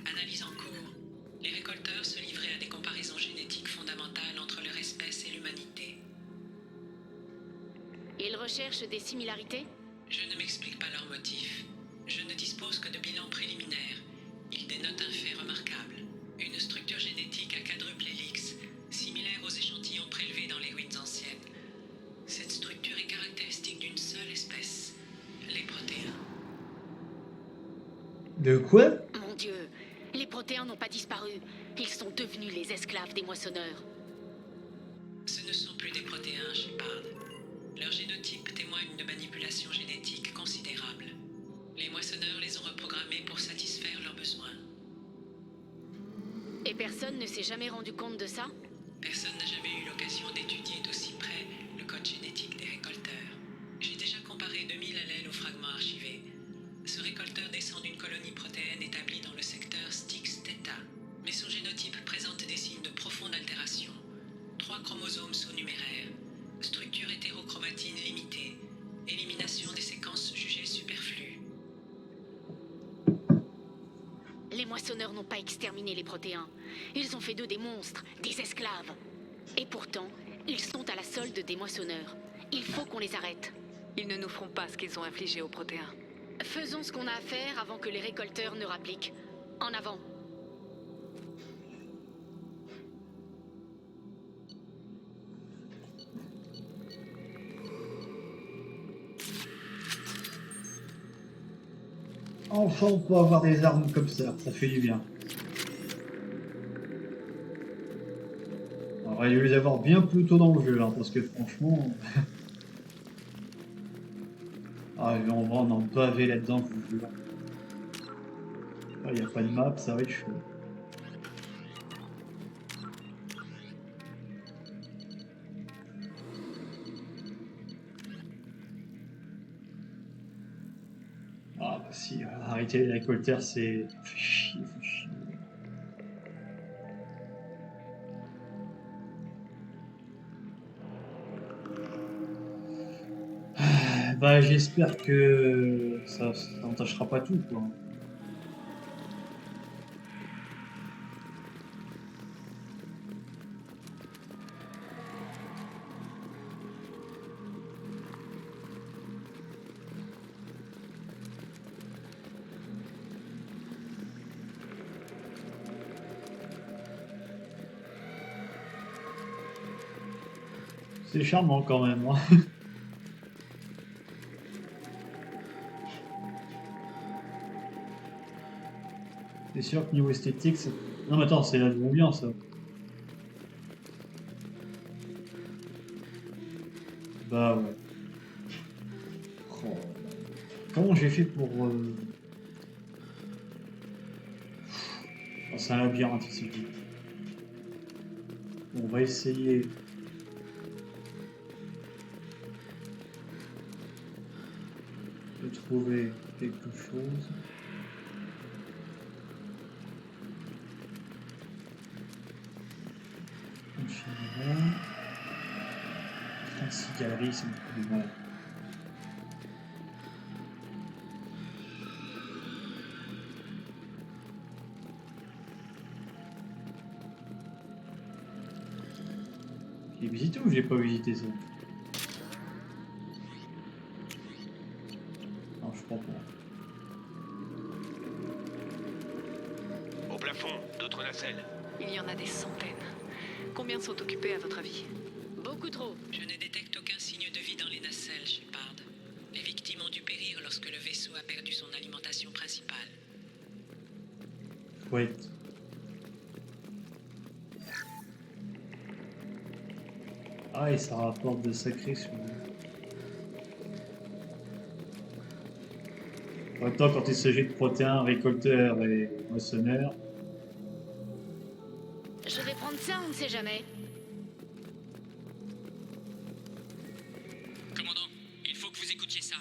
Analyse en cours. Les récolteurs se livraient à des comparaisons génétiques fondamentales entre leur espèce et l'humanité. Ils recherchent des similarités? Je ne m'explique pas leurs motifs. Je ne dispose que de bilans préliminaires. Ils dénotent un fait remarquable. Une structure génétique à quadruple hélix, similaire aux échantillons prélevés dans les ruines anciennes. Cette structure est caractéristique d'une seule espèce, les protéins. De quoi? Mon Dieu, les protéins n'ont pas disparu. Ils sont devenus les esclaves des moissonneurs. Ce ne sont plus des protéins, Shepard. Leur génotype témoigne de manipulations génétiques considérables. Les moissonneurs les ont reprogrammés pour satisfaire leurs besoins. Et personne ne s'est jamais rendu compte de ça? Personne n'a jamais eu l'occasion d'étudier d'aussi près le code génétique des récolteurs. J'ai déjà comparé 2000 allèles aux fragments archivés. Ce récolteur descend d'une colonie protéenne établie dans le secteur Styx-Theta. Mais son génotype présente des signes de profonde altération. 3 chromosomes sous-numéraires. Structure hétérochromatine limitée. Élimination des séquences jugées superflues. Les moissonneurs n'ont pas exterminé les protéins. Ils ont fait d'eux des monstres, des esclaves. Et pourtant, ils sont à la solde des moissonneurs. Il faut qu'on les arrête. Ils ne nous feront pas ce qu'ils ont infligé aux protéins. Faisons ce qu'on a à faire avant que les récolteurs ne rappliquent. En avant. Enfin, on peut avoir des armes comme ça fait du bien. On aurait dû les avoir bien plus tôt dans le jeu, hein, parce que franchement... ah, on va en baver là-dedans, je vous jure. Il n'y a pas de map, ça va être chaud. Ah bah si, arrêter les récolteurs, c'est... fait chier, fait chier. Bah j'espère que ça n'entachera pas tout, quoi. C'est charmant quand même, hein. C'est sûr que niveau esthétique, c'est... Non mais attends, c'est là de bien ça. Bah ouais. Oh. Comment j'ai fait pour... Oh, c'est un labyrinthe ici. On va essayer... de trouver quelque chose. Fancy Gallery, c'est beaucoup plus mal. J'ai visité ou j'ai pas visité ça? Non, je crois pas. Au plafond, d'autres nacelles. Il y en a des centaines. Combien sont occupés à votre avis? Beaucoup trop. Je ne détecte aucun signe de vie dans les nacelles, Shepard. Les victimes ont dû périr lorsque le vaisseau a perdu son alimentation principale. chouette. Ah, et ça rapporte de sacrés sous. En même temps, quand il s'agit de protéins, récolteurs et moissonneurs. Je vais prendre ça, on ne sait jamais. Commandant, il faut que vous écoutiez ça.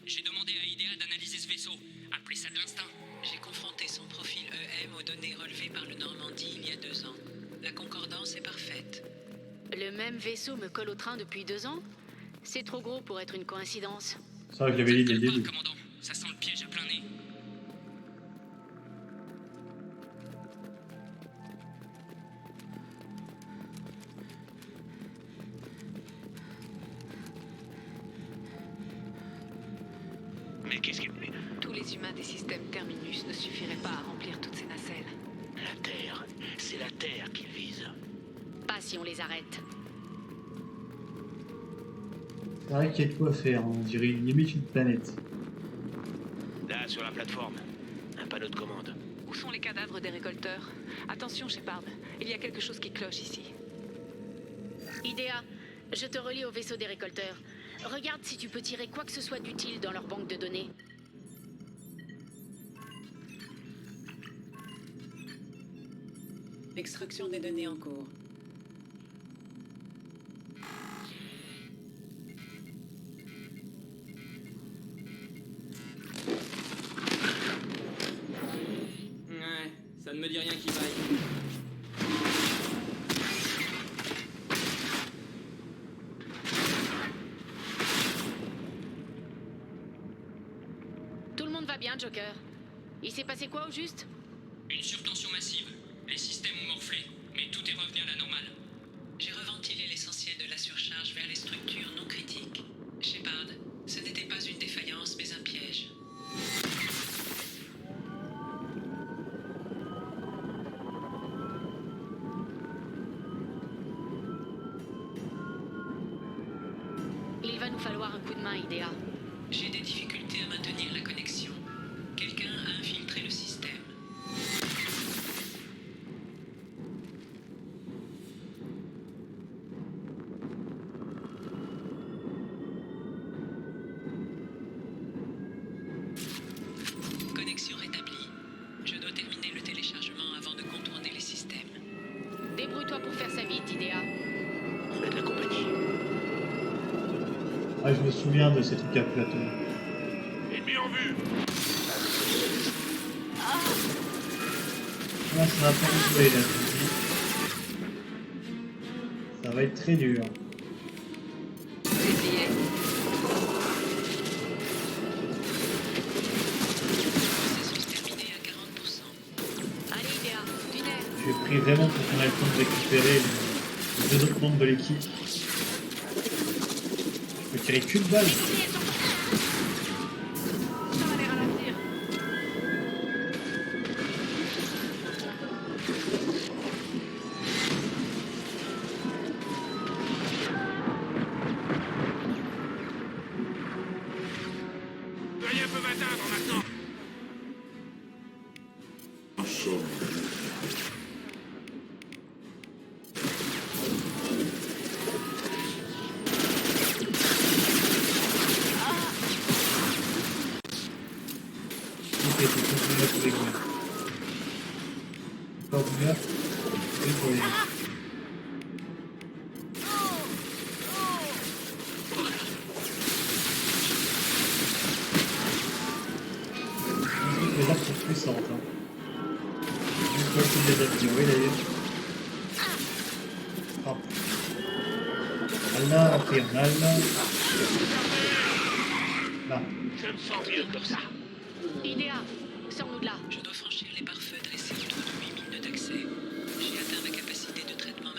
J'ai demandé à IDEA d'analyser ce vaisseau. Appelez ça de l'instinct. J'ai confronté son profil EM aux données relevées par le Normandie il y a 2 ans. La concordance est parfaite. Le même vaisseau me colle au train depuis 2 ans? C'est trop gros pour être une coïncidence. C'est vrai que je l'avais dit dès le début. Commandant, ça sent le piège à plein nez. Mais qu'est-ce qu'il... Tous les humains des systèmes Terminus ne suffiraient pas à remplir toutes ces nacelles. La Terre, c'est la Terre qu'il vise. Pas si on les arrête. C'est vrai qu'il y a de quoi faire, on dirait limite une planète. Là, sur la plateforme, un panneau de commande. Où sont les cadavres des récolteurs? Attention, Shepard, il y a quelque chose qui cloche ici. IDEA, je te relie au vaisseau des récolteurs. Regarde si tu peux tirer quoi que ce soit d'utile dans leur banque de données. Extraction des données en cours. Ouais, ça ne me dit rien qui vaille. Tout le monde va bien, Joker? Il s'est passé quoi au juste? Une surtension massive. Les systèmes ont morflé, mais tout est revenu à la normale. J'ai reventilé l'essentiel de la surcharge vers les structures non critiques. Shepard, ce n'était pas une défaillance, mais un piège. Il va nous falloir un coup de main, IDEA. J'ai des difficultés à maintenir la connexion. Quelqu'un a infiltré le système. Connexion rétablie. Je dois terminer le téléchargement avant de contourner les systèmes. Débrouille-toi pour faire ça vite, IDEA. On a de la compagnie. Ah, je me souviens de ces trucs à plateau. Ennemi en vue. Là, ça va pas nous jouer, là. Ça va être très dur. Essayez. Processus terminé à 40%. Allez, IDEA, tunnel. J'ai pris vraiment pour qu'on ait le temps de récupérer les 2 autres membres de l'équipe. Je peux tirer qu'une balle. Ça va les ralentir. Rien peut m'atteindre maintenant. Nous sommes Ok, c'est continuer pour les gars. Encore du meurtre. Oui, pour les gars. Les armes sont puissantes. Hein. Je peux aussi les avions, d'ailleurs. Hop. Allah, infernal. Là. Je me sens mieux comme ça. IDEA, sors-nous de là. Je dois franchir les pare-feux dressés autour de 8 mines d'accès. J'ai atteint ma capacité de traitement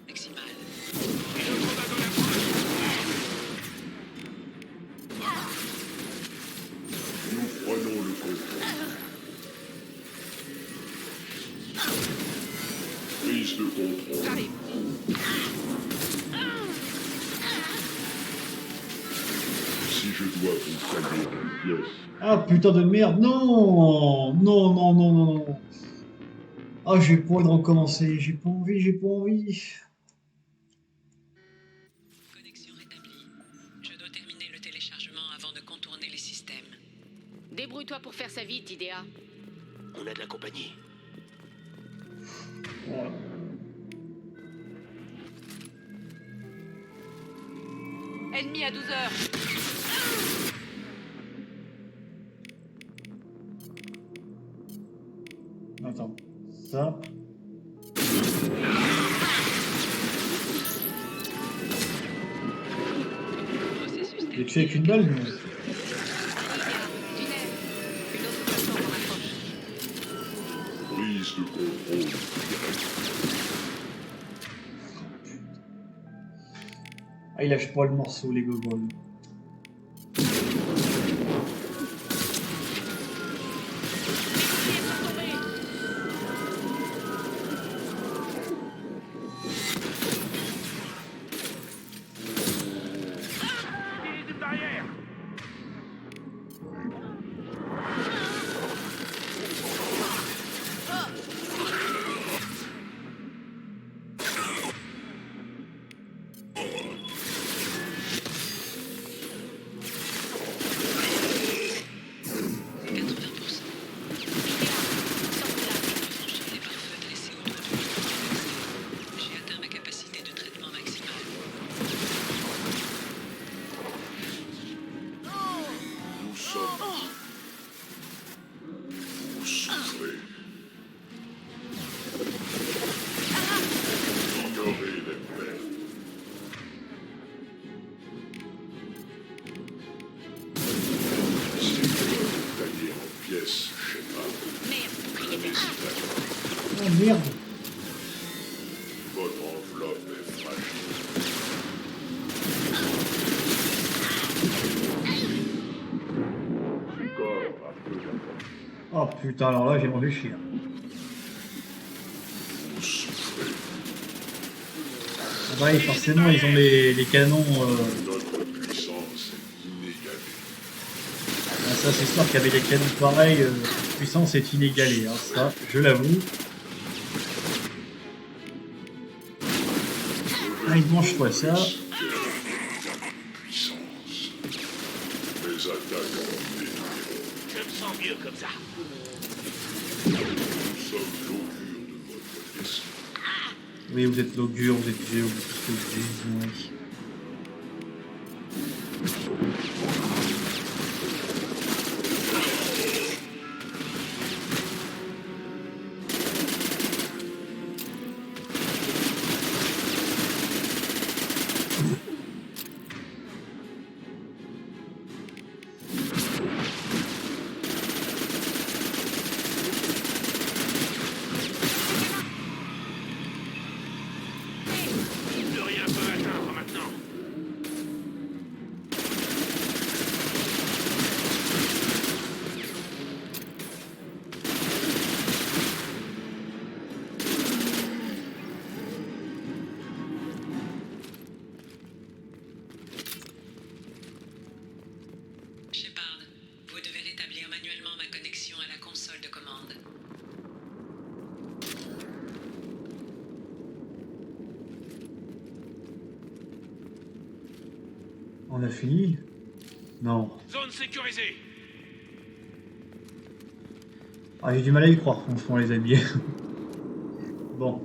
maximale. Nous prenons le contrôle. Prise de contrôle. J'arrive. Si Je dois vous tailler en pièces. Ah putain de merde, non. Non, non, non, non, non. Ah, j'ai pas envie de recommencer, j'ai pas envie, j'ai pas envie. Connexion rétablie. Je dois terminer le téléchargement avant de contourner les systèmes. Débrouille-toi pour faire ça vite, Idea. On a de la compagnie. Voilà. Ennemi à 12 heures. Attends, ça. J'ai tué avec une balle, mais... Prise de contrôle direct. Ah, il lâche pas le morceau, les gogoles. Oh merde. Votre enveloppe est fragile. Oh putain, alors là, j'ai m'en fait chier. Ah bah oui, forcément, ils ont les canons... Notre puissance est inégalée. Ah, ça, c'est sûr qu'avec des canons pareils, la puissance est inégalée, hein, ça, je l'avoue. Ah, il mange-toi ça. Puissance. Mes attaques ont détruit. Je me sens mieux comme ça. Nous sommes l'augure de votre destin. Oui, vous êtes l'augure, vous êtes Dieu, vous êtes tout ce que vous dites, oui. Plus rien peut m'atteindre maintenant. Shepard, vous devez rétablir manuellement ma connexion à la console de commande. On a fini? Non. Zone sécurisée. Ah, j'ai du mal à y croire, franchement, les amis. Bon.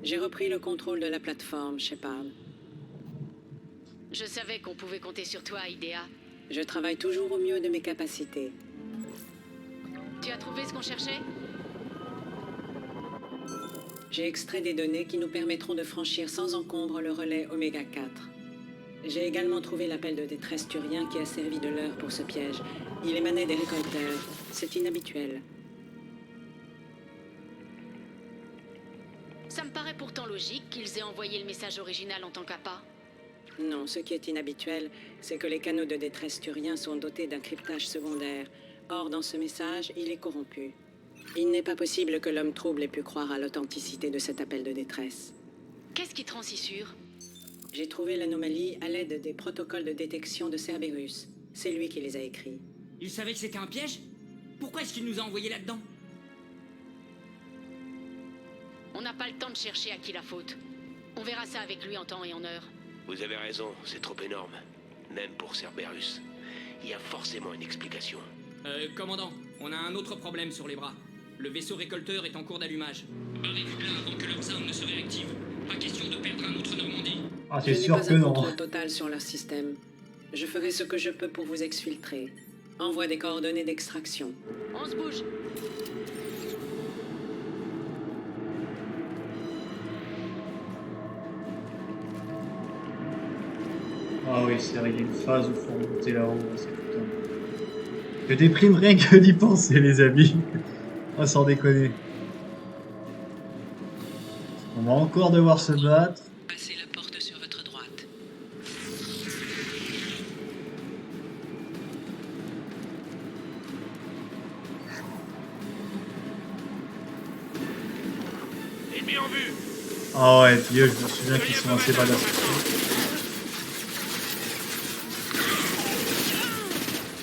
J'ai repris le contrôle de la plateforme, Shepard. Je savais qu'on pouvait compter sur toi, Idea. Je travaille toujours au mieux de mes capacités. Tu as trouvé ce qu'on cherchait? J'ai extrait des données qui nous permettront de franchir sans encombre le relais Oméga 4. J'ai également trouvé l'appel de détresse turien qui a servi de leurre pour ce piège. Il émanait des récolteurs. C'est inhabituel. Ça me paraît pourtant logique qu'ils aient envoyé le message original en tant qu'appât. Non, ce qui est inhabituel, c'est que les canaux de détresse turiens sont dotés d'un cryptage secondaire. Or, dans ce message, il est corrompu. Il n'est pas possible que l'homme trouble ait pu croire à l'authenticité de cet appel de détresse. Qu'est-ce qui te rend si sûr? J'ai trouvé l'anomalie à l'aide des protocoles de détection de Cerberus. C'est lui qui les a écrits. Il savait que c'était un piège? Pourquoi est-ce qu'il nous a envoyés là-dedans? On n'a pas le temps de chercher à qui la faute. On verra ça avec lui en temps et en heure. Vous avez raison, c'est trop énorme. Même pour Cerberus. Il y a forcément une explication. Commandant, on a un autre problème sur les bras. Le vaisseau récolteur est en cours d'allumage. Barrez-vous de là avant que leurs armes ne se réactivent. Pas question de perdre un autre Normandie. Ah, Je c'est n'ai sûr pas que un non. contrôle total sur leur système. Je ferai ce que je peux pour vous exfiltrer. Envoie des coordonnées d'extraction. On se bouge. Ah oui, c'est vrai, il y a une phase où il faut remonter là-haut. C'est putain. Je déprime rien que d'y penser, les amis. Ah, sans déconner. On va encore devoir se battre. Passez la porte sur votre droite. Ennemi en vue. Ah ouais, puis eux, je me souviens qu'ils sont assez badass.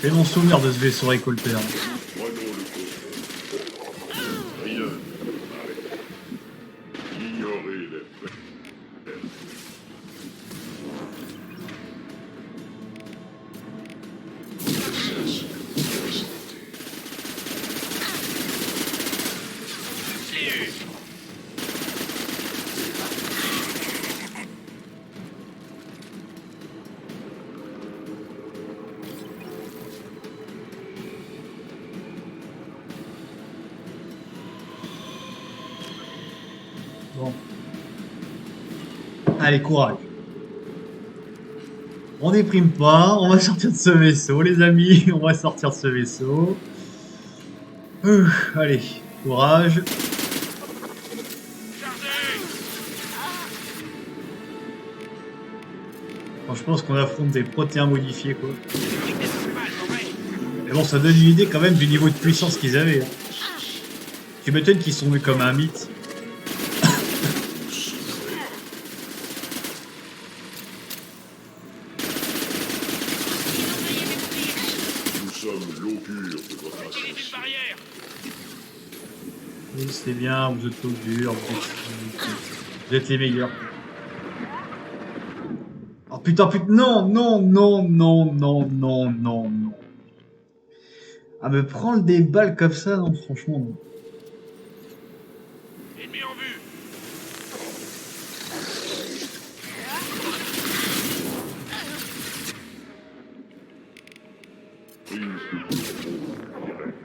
J'ai mon souvenir de ce vaisseau récolteur. Prenons le coup. Rien ne m'arrête. Ignorez les faits. Cesse de présenter. Je l'ai eu. Bon. Allez, courage. On déprime pas, on va sortir de ce vaisseau, les amis. On va sortir de ce vaisseau. Allez, courage. Bon, je pense qu'on affronte des protéins modifiés, quoi. Mais bon, ça donne une idée quand même du niveau de puissance qu'ils avaient. Hein. Tu m'étonnes qu'ils sont vus comme un mythe. Nous sommes l'augure de votre ascension. Oui, c'est bien, vous êtes l'augure, vous êtes les meilleurs. Oh putain, non, non, non, non, non, non, non, non. Ah, me prendre des balles comme ça, non, franchement, non. Ennemi en vue. Prise de contrôle direct.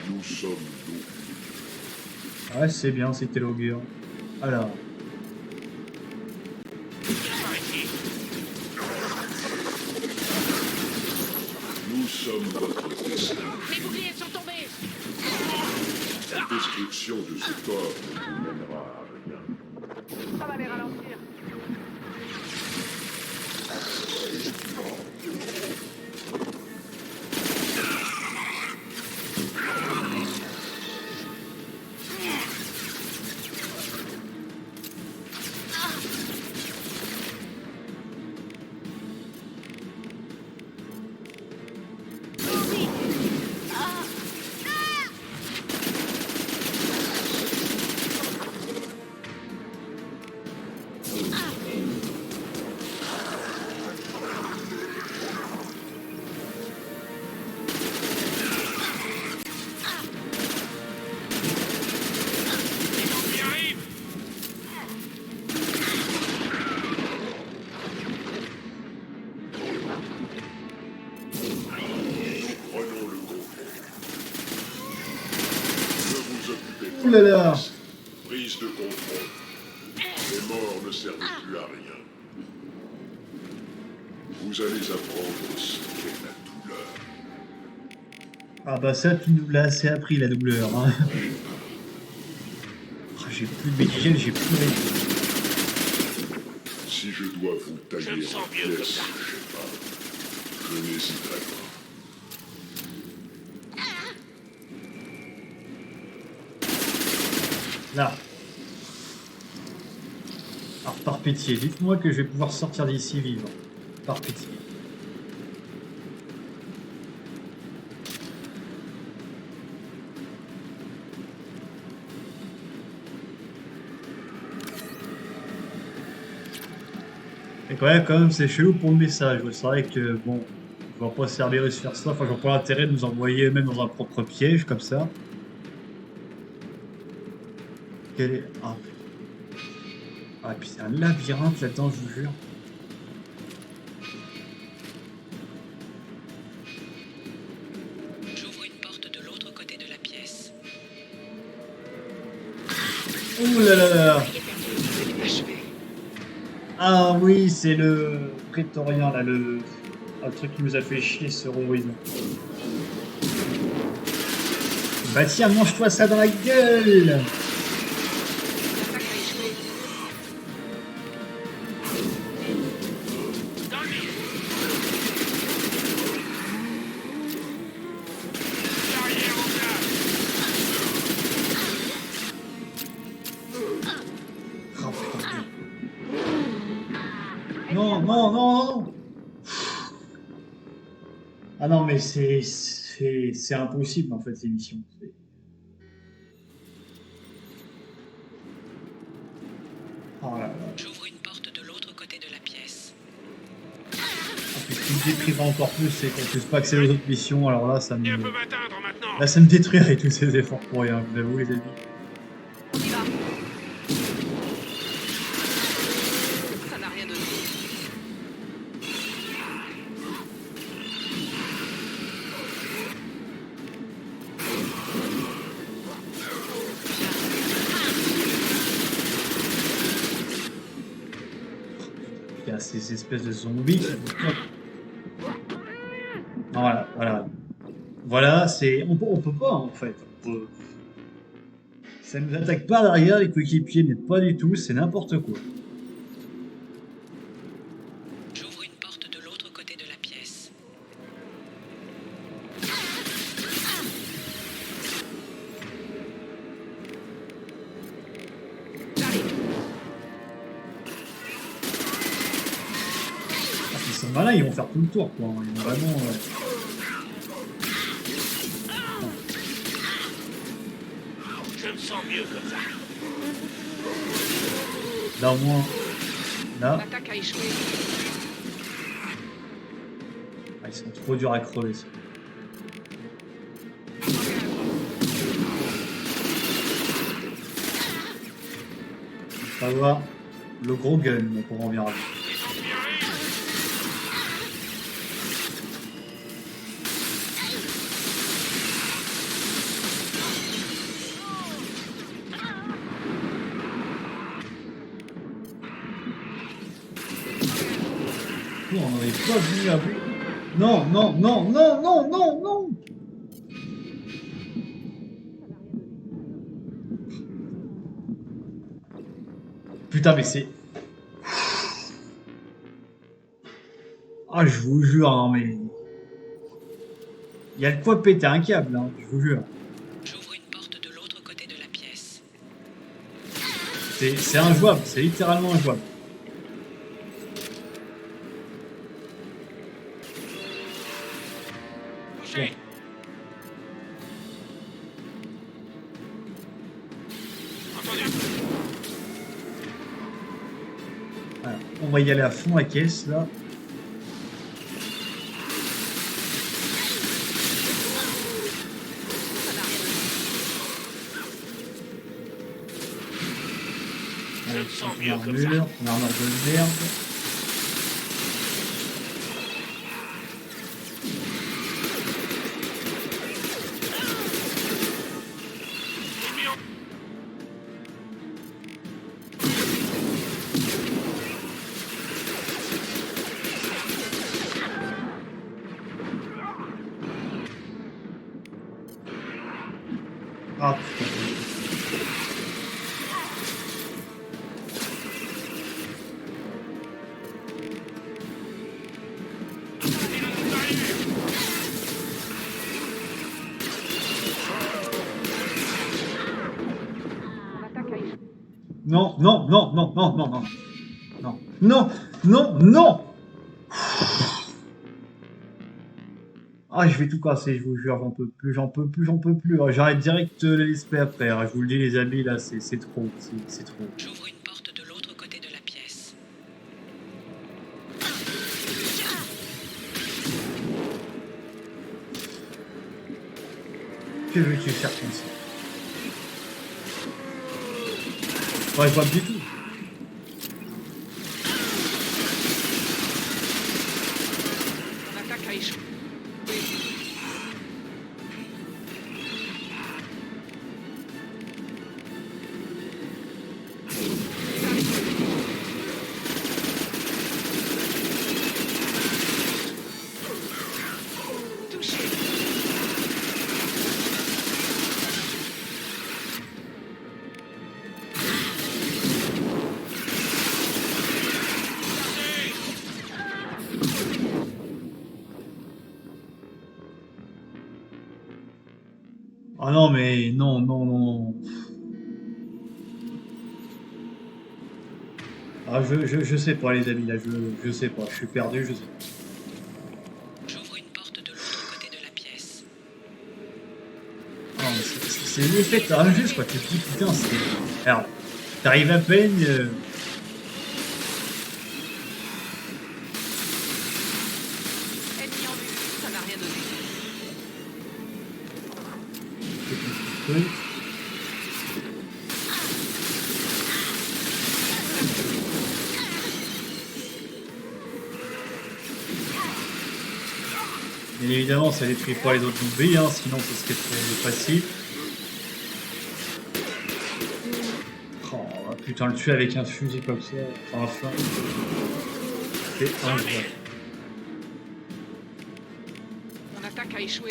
Nous sommes l'augure. Ouais, c'est bien, c'était l'augure. Alors. Nous sommes votre destin. Les boucliers sont tombés. La destruction de ce corps ne vous mènera à rien. Ça va les ralentir. Ouh là là. Prise de contrôle. Les morts ne servent plus à rien. Vous allez apprendre ce qu'est la douleur. Ah bah ça, tu nous l'as assez appris, la douleur. Hein. Oh, j'ai plus de médigène, j'ai plus de... Si je dois vous tailler en pièces, je n'hésiterai pas. Là. Alors, par pitié, dites-moi que je vais pouvoir sortir d'ici vivant. Par pitié. Et quand même, c'est chelou pour le message. C'est vrai que, bon, je vois pas Cerberus faire ça. Enfin, je vois pas l'intérêt de nous envoyer même dans un propre piège comme ça. Quel est... Ah, ah, puis c'est un labyrinthe là-dedans, je vous jure. J'ouvre une porte de l'autre côté de la pièce. Ouh là là là. Ah oui, c'est le prétorien là, le truc qui nous a fait chier ce ruine. Bah tiens, mange-toi ça dans la gueule. Non, non, non, non. Ah non, mais c'est impossible en fait ces missions. Oh là là. J'ouvre une porte de l'autre côté de la pièce. Ce qui me déprime encore plus, c'est qu'on puisse pas accéder aux autres missions. Alors là, ça me détruirait tous ces efforts pour rien. Vous avouez, les amis. On y va. Ça n'a rien donné. Il y a ces espèces de zombies. Ah, voilà, voilà. Voilà, c'est. On peut pas en fait. Ça nous attaque pas derrière, les coéquipiers n'aident pas du tout, c'est n'importe quoi. J'ouvre une porte de l'autre côté de la pièce. Ah, ils sont malins, ils vont faire tout le tour, quoi. Ils vont vraiment. Je me sens mieux comme ça. Là au moins. Là. L'attaque a échoué. Ah, ils sont trop durs à crever. Ça. Ça va. Le gros gun, pour en venir à lui. On n'en est pas venu à bout. Non, non, non, non, non, non, non. Putain, mais c'est... Ah, je vous jure, hein, mais... Il y a de quoi péter un câble, hein, je vous jure. J'ouvre une porte de l'autre côté de la pièce. C'est injouable, c'est littéralement injouable. Bon. Voilà. On va y aller à fond la caisse là. Je me sens Une mieux comme ça. armure, une armure de merde. Ah putain. L'attaque Non, non, non, non, non, non, non. Non, non, non, non. Ah, je vais tout casser, je vous jure, j'en peux plus, j'en peux plus, j'en peux plus. Ah, j'arrête direct le let's play après, hein. Je vous le dis les amis, là, c'est trop, c'est trop. J'ouvre une porte de l'autre côté de la pièce. Que veux-tu faire comme ça? Ouais, je vois du tout. Ton attaque a échoué. Ah non, mais non, non, non. Ah, je sais pas, les amis, là, je sais pas, je suis perdu, je sais pas. J'ouvre une porte de l'autre côté de la pièce. Ah, c'est l'effet injuste, quoi. Tu te dis, putain, c'est. Alors, t'arrives à peine. Ennemi en vue, ça n'a rien donné. Truc. Bien évidemment, ça détruit pas les autres zombies, hein, sinon ce serait trop facile. Oh, putain, le tuer avec un fusil comme ça, enfin un flingue. C'est injouable. Mon attaque a échoué.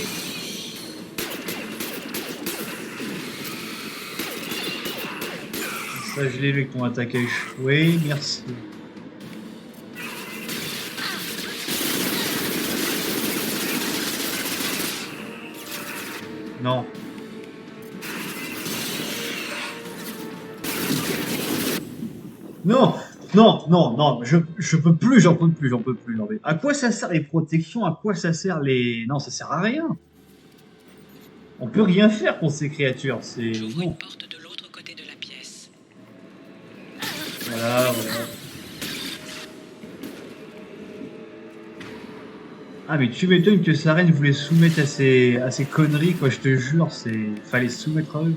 Ça, je l'ai vu que ton attaque a échoué, merci. Non. Non, non, non, non, je peux plus, j'en peux plus, j'en peux plus. Non, mais à quoi ça sert les protections? À quoi ça sert les... Non, ça sert à rien. On peut rien faire contre ces créatures, c'est... J'ouvre Non. une porte de l'autre côté de la pièce. Voilà, voilà. Ah mais tu m'étonnes que Saren voulait soumettre à ces conneries, quoi, je te jure, c'est... Fallait se soumettre à eux.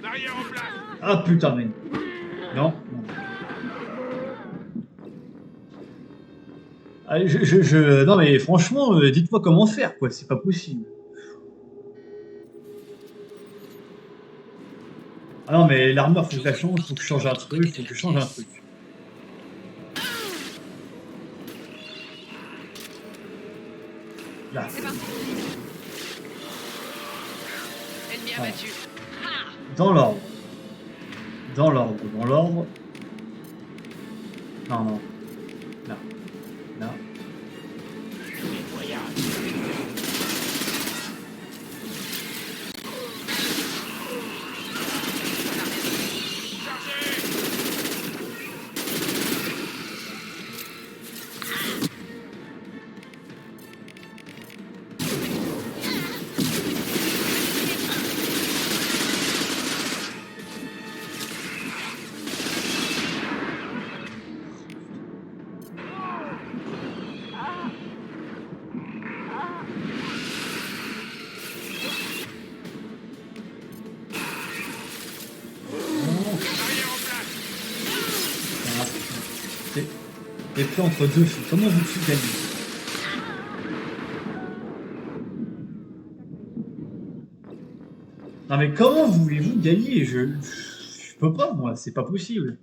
Barrière en place. Ah putain, mais... Non, non. Ah, Non mais franchement, dites-moi comment faire, quoi, c'est pas possible. Ah non mais l'armure, faut que je la change, faut que je change un truc, faut que je change un truc. Là. C'est parti. Ennemi Ah. abattu. Dans l'ordre. Dans l'ordre, dans l'ordre. Non, non. Là. Là. T'es pris entre deux feux. Comment vous faites gagner? Non mais comment voulez-vous gagner? Je peux pas, moi, c'est pas possible.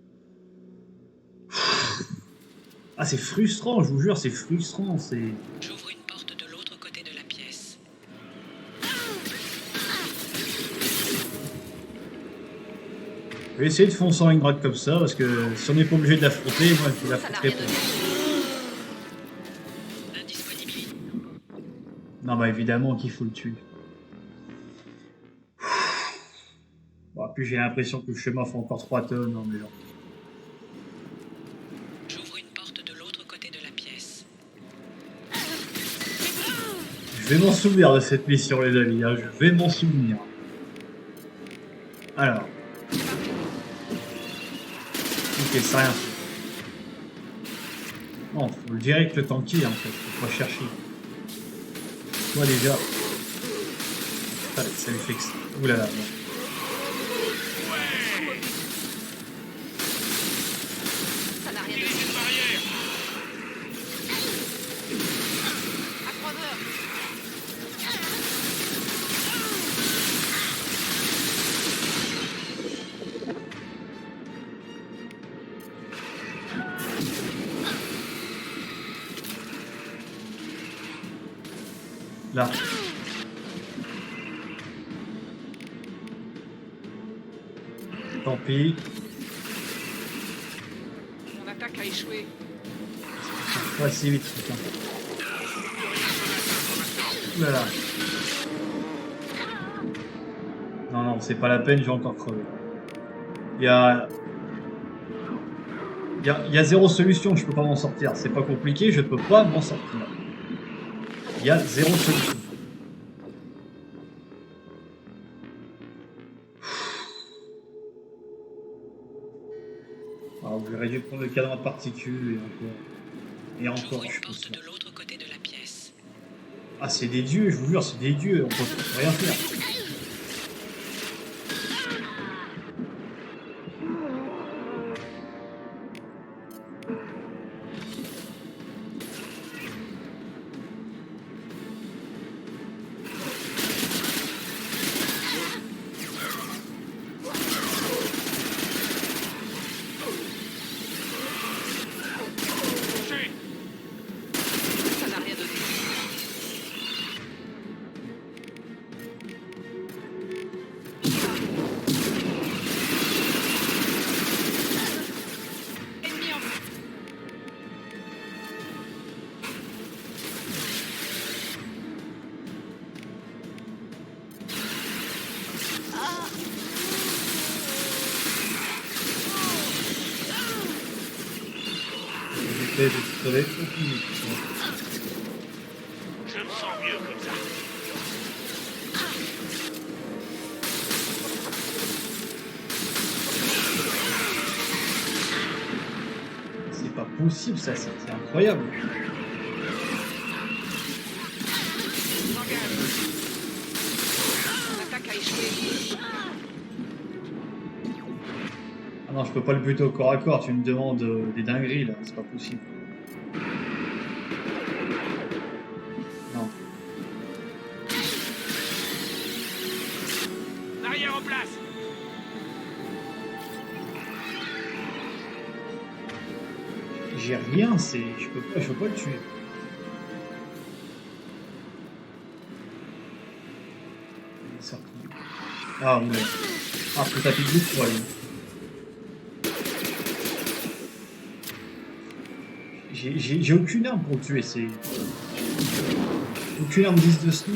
Ah, c'est frustrant, je vous jure, c'est frustrant, c'est... J'ouvre une porte de l'autre côté de la pièce. Je vais essayer de foncer en ligne droite comme ça, parce que si on n'est pas obligé de l'affronter, moi je l'affronterai pas. Non bah évidemment qu'il faut le tuer. Bon, puis j'ai l'impression que le chemin fait encore 3 tonnes, non mais genre. J'ouvre une porte de l'autre côté de la pièce. Je vais m'en souvenir de cette mission les amis, hein. Je vais m'en souvenir. Alors. Ok, c'est rien. Non, faut le direct le tanker en fait, faut pas chercher. Moi déjà. Allez, ça lui fait que ça. Oulala. Bon. Ça n'a rien de dire. À 3 heures. Là. Tant pis. Mon attaque a échoué. Pas si vite, putain. Voilà. Non, non, c'est pas la peine, je vais encore crever. Il y a zéro solution, je peux pas m'en sortir. C'est pas compliqué, je peux pas m'en sortir. Il y a zéro solution. Alors, j'aurais dû prendre le cadre en particules et encore, je pense. De l'autre côté de la pièce. Ah, c'est des dieux, je vous jure, c'est des dieux, on peut rien faire. Ça n'a rien donné. Ennemi en vue. J'essaie de sauver le continue. Je me sens mieux comme ça. C'est pas possible ça, c'est incroyable. Mon attaque a échoué. Ah non, je peux pas le buter au corps à corps, tu me demandes des dingueries là, c'est pas possible. Non. Arrière en place. J'ai rien, c'est. Je peux pas le tuer. Il est sorti. Ah ouais. Ah, faut taper de pour aller. J'ai aucune arme pour le tuer, c'est. Aucune arme 10 de snow.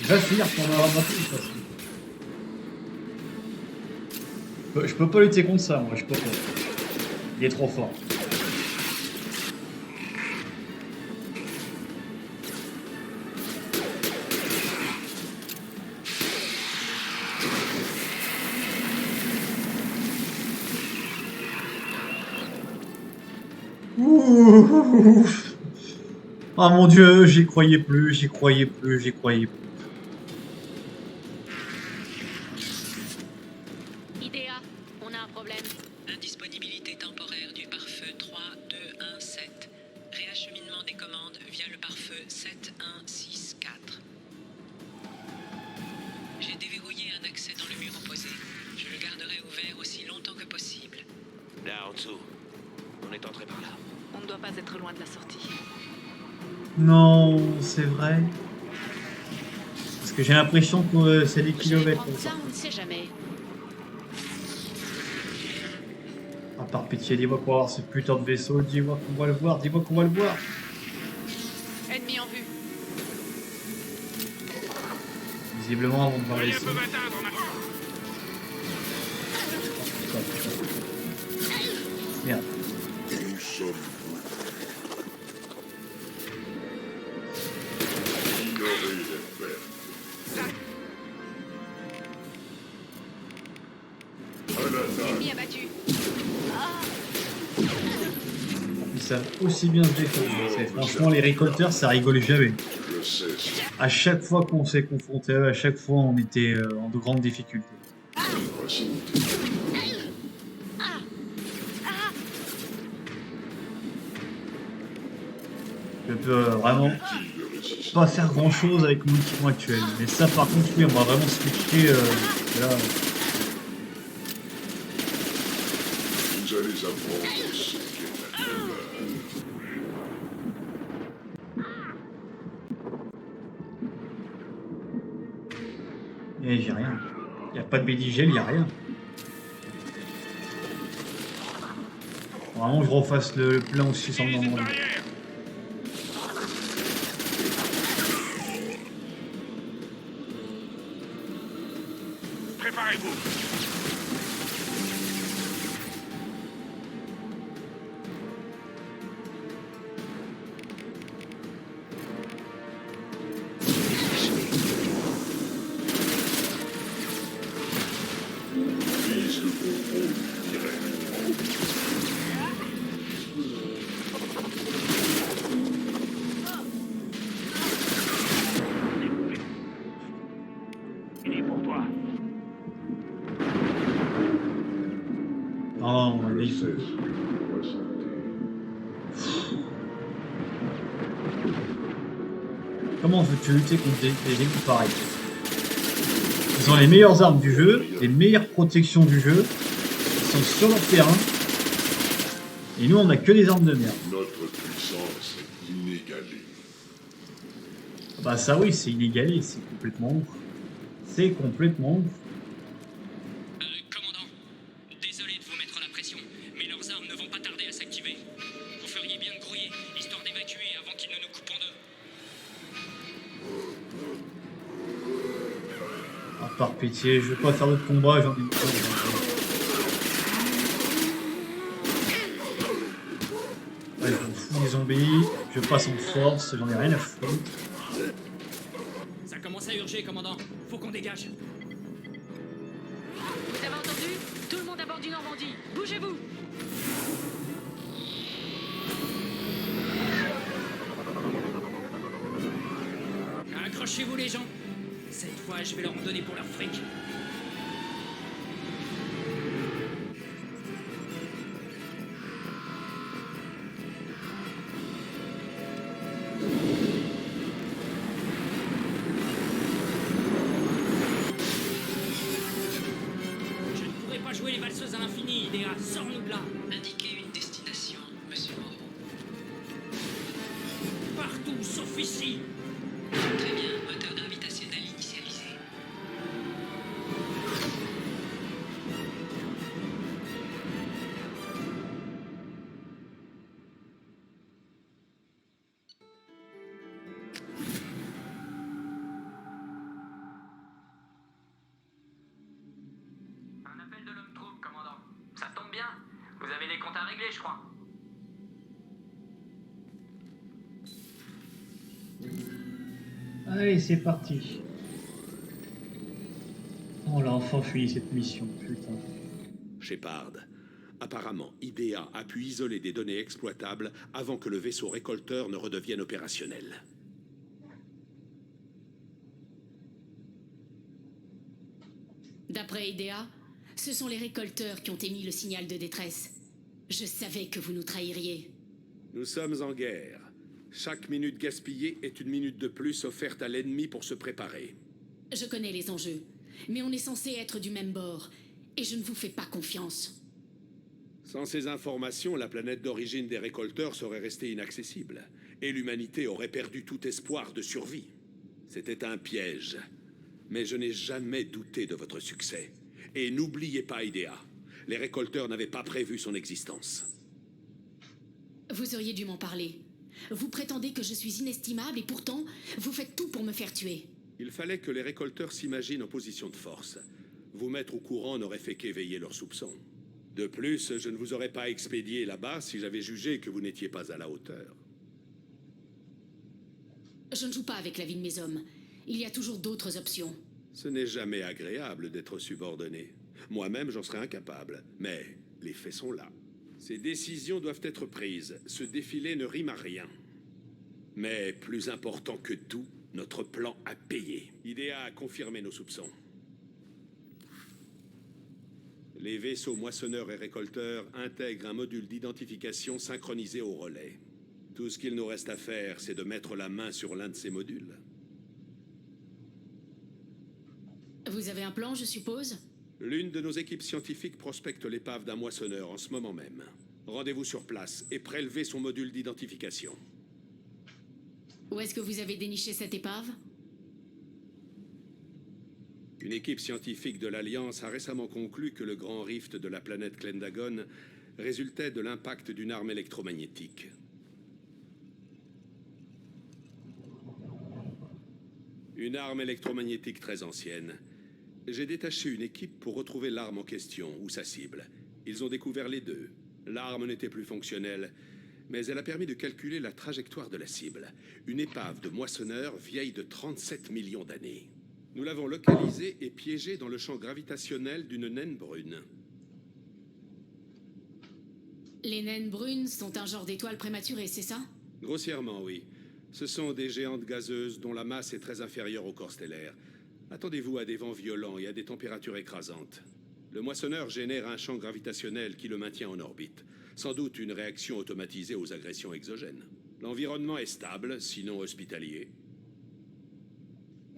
Il va finir par m'avoir maté de toute façon. Je peux pas lutter contre ça, moi, je peux pas. Il est trop fort. Ouh. Ah mon dieu, j'y croyais plus, j'y croyais plus, j'y croyais plus. Idea, on a un problème. Indisponibilité temporaire du pare-feu 3217. Réacheminement des commandes via le pare-feu 7164. J'ai déverrouillé un accès dans le mur opposé. Je le garderai ouvert aussi longtemps que possible. Là, en dessous. On est entré par là. On ne doit pas être loin de la sortie. Non, c'est vrai. Parce que j'ai l'impression que c'est des Je vais kilomètres. prendre ça, on ne sait jamais. Par pitié, dis-moi qu'on va voir ce putain de vaisseau, dis-moi qu'on va le voir, dis-moi qu'on va le voir. Ennemi en vue. Visiblement, avant de voir le Soyez un vaisseau. peu bâtard dans ma... Merde. Nous sommes ignorer les pertes. À l'attaque. Ennemi abattu. Ils savent aussi bien se défendre. Franchement, les récolteurs, ça rigole jamais. Je sais ce À chaque fois qu'on s'est confronté à eux, à chaque fois, on était en de grandes difficultés. Je peux vraiment pas faire grand chose avec mon équipement actuel. Mais ça, par contre, oui, on va vraiment switcher là. Vous allez apprendre ce qu'est la douleur. Et j'ai rien. Y a pas de BDGL, y a rien. Vraiment, je refasse le plein aussi sans moment. Préparez-vous. Vise le contrôle direct. Il est pour toi. Non, non, Je il sais faut. ce que vous ressentez. Comment veux-tu lutter contre des équipes pareilles? Ils ont les meilleures armes du jeu, les meilleures protections du jeu, ils sont sur leur terrain, et nous on a que des armes de merde. Notre puissance est inégalée. Bah ça oui, c'est inégalé, c'est complètement ouf. C'est complètement ouf. Commandant, désolé de vous mettre la pression, mais leurs armes ne vont pas tarder à s'activer. Vous feriez bien de grouiller, histoire d'évacuer avant qu'ils ne nous coupent en deux. Ah, par pitié, je veux pas faire d'autres combats, j'en ai marre. Ouais, je m'en fous des zombies, je passe en force, j'en ai rien à foutre. Ça commence à urger, commandant. Faut qu'on dégage. Vous avez entendu? Tout le monde à bord du Normandie. Bougez-vous. Accrochez-vous les gens. Cette fois, je vais leur en donner pour leur fric. Je ne pourrai pas jouer les valseuses à l'infini, Idéa. Sors-nous de là. Indiquez une destination, monsieur Moreau. Partout, sauf ici. Très bien, moteur gravitationnel initialisé. Un appel de l'homme troupe, commandant. Ça tombe bien. Vous avez les comptes à régler, je crois. Allez, c'est parti. On l'a enfin fini cette mission, putain. Shepard, apparemment, IDEA a pu isoler des données exploitables avant que le vaisseau récolteur ne redevienne opérationnel. D'après IDEA, ce sont les récolteurs qui ont émis le signal de détresse. Je savais que vous nous trahiriez. Nous sommes en guerre. Chaque minute gaspillée est une minute de plus offerte à l'ennemi pour se préparer. Je connais les enjeux, mais on est censé être du même bord, et je ne vous fais pas confiance. Sans ces informations, la planète d'origine des récolteurs serait restée inaccessible, et l'humanité aurait perdu tout espoir de survie. C'était un piège. Mais je n'ai jamais douté de votre succès. Et n'oubliez pas, IDEA, Les récolteurs n'avaient pas prévu son existence. Vous auriez dû m'en parler. Vous prétendez que je suis inestimable et pourtant, vous faites tout pour me faire tuer. Il fallait que les récolteurs s'imaginent en position de force. Vous mettre au courant n'aurait fait qu'éveiller leurs soupçons. De plus, je ne vous aurais pas expédié là-bas si j'avais jugé que vous n'étiez pas à la hauteur. Je ne joue pas avec la vie de mes hommes. Il y a toujours d'autres options. Ce n'est jamais agréable d'être subordonné. Moi-même, j'en serais incapable. Mais les faits sont là. Ces décisions doivent être prises. Ce défilé ne rime à rien. Mais plus important que tout, notre plan a payé. IDEA a confirmé nos soupçons. Les vaisseaux moissonneurs et récolteurs intègrent un module d'identification synchronisé au relais. Tout ce qu'il nous reste à faire, c'est de mettre la main sur l'un de ces modules. Vous avez un plan, je suppose? L'une de nos équipes scientifiques prospecte l'épave d'un moissonneur en ce moment même. Rendez-vous sur place et prélevez son module d'identification. Où est-ce que vous avez déniché cette épave? Une équipe scientifique de l'Alliance a récemment conclu que le grand rift de la planète Klendagon résultait de l'impact d'une arme électromagnétique. Une arme électromagnétique très ancienne. J'ai détaché une équipe pour retrouver l'arme en question, ou sa cible. Ils ont découvert les deux. L'arme n'était plus fonctionnelle, mais elle a permis de calculer la trajectoire de la cible. Une épave de moissonneur vieille de 37 millions d'années. Nous l'avons localisée et piégée dans le champ gravitationnel d'une naine brune. Les naines brunes sont un genre d'étoile prématurée, c'est ça? Grossièrement, oui. Ce sont des géantes gazeuses dont la masse est très inférieure au corps stellaire. Attendez-vous à des vents violents et à des températures écrasantes. Le moissonneur génère un champ gravitationnel qui le maintient en orbite. Sans doute une réaction automatisée aux agressions exogènes. L'environnement est stable, sinon hospitalier.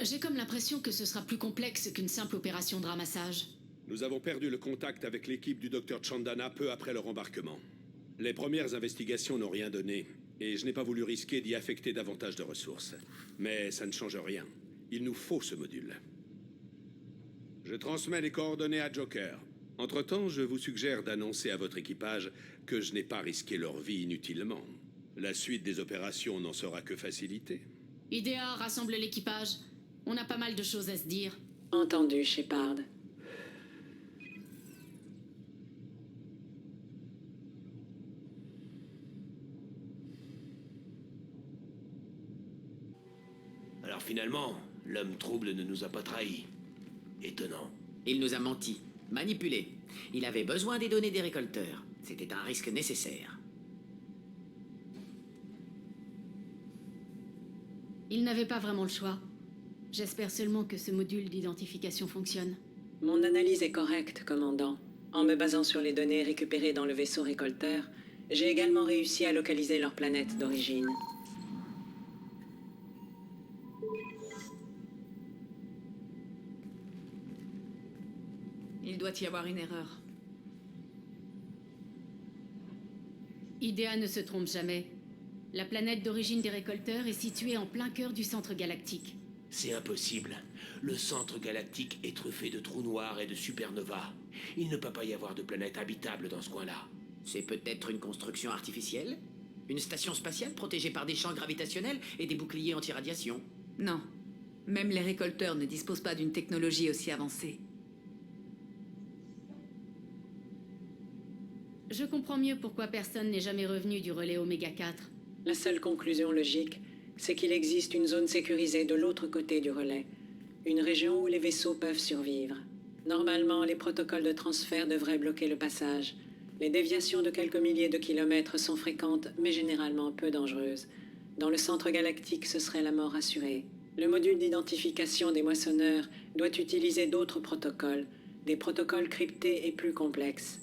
J'ai comme l'impression que ce sera plus complexe qu'une simple opération de ramassage. Nous avons perdu le contact avec l'équipe du Dr Chandana peu après leur embarquement. Les premières investigations n'ont rien donné, et je n'ai pas voulu risquer d'y affecter davantage de ressources. Mais ça ne change rien. Il nous faut ce module. Je transmets les coordonnées à Joker. Entre-temps, je vous suggère d'annoncer à votre équipage que je n'ai pas risqué leur vie inutilement. La suite des opérations n'en sera que facilitée. IDEA, rassemble l'équipage. On a pas mal de choses à se dire. Entendu, Shepard. Alors finalement, l'homme trouble ne nous a pas trahis. Étonnant. Il nous a menti, manipulé. Il avait besoin des données des récolteurs. C'était un risque nécessaire. Il n'avait pas vraiment le choix. J'espère seulement que ce module d'identification fonctionne. Mon analyse est correcte, commandant. En me basant sur les données récupérées dans le vaisseau récolteur, j'ai également réussi à localiser leur planète d'origine. Il doit y avoir une erreur. IDEA ne se trompe jamais. La planète d'origine des récolteurs est située en plein cœur du centre galactique. C'est impossible. Le centre galactique est truffé de trous noirs et de supernovas. Il ne peut pas y avoir de planète habitable dans ce coin-là. C'est peut-être une construction artificielle? Une station spatiale protégée par des champs gravitationnels et des boucliers anti-radiation? Non. Même les récolteurs ne disposent pas d'une technologie aussi avancée. Je comprends mieux pourquoi personne n'est jamais revenu du relais Oméga 4. La seule conclusion logique, c'est qu'il existe une zone sécurisée de l'autre côté du relais. Une région où les vaisseaux peuvent survivre. Normalement, les protocoles de transfert devraient bloquer le passage. Les déviations de quelques milliers de kilomètres sont fréquentes, mais généralement peu dangereuses. Dans le centre galactique, ce serait la mort assurée. Le module d'identification des moissonneurs doit utiliser d'autres protocoles, des protocoles cryptés et plus complexes.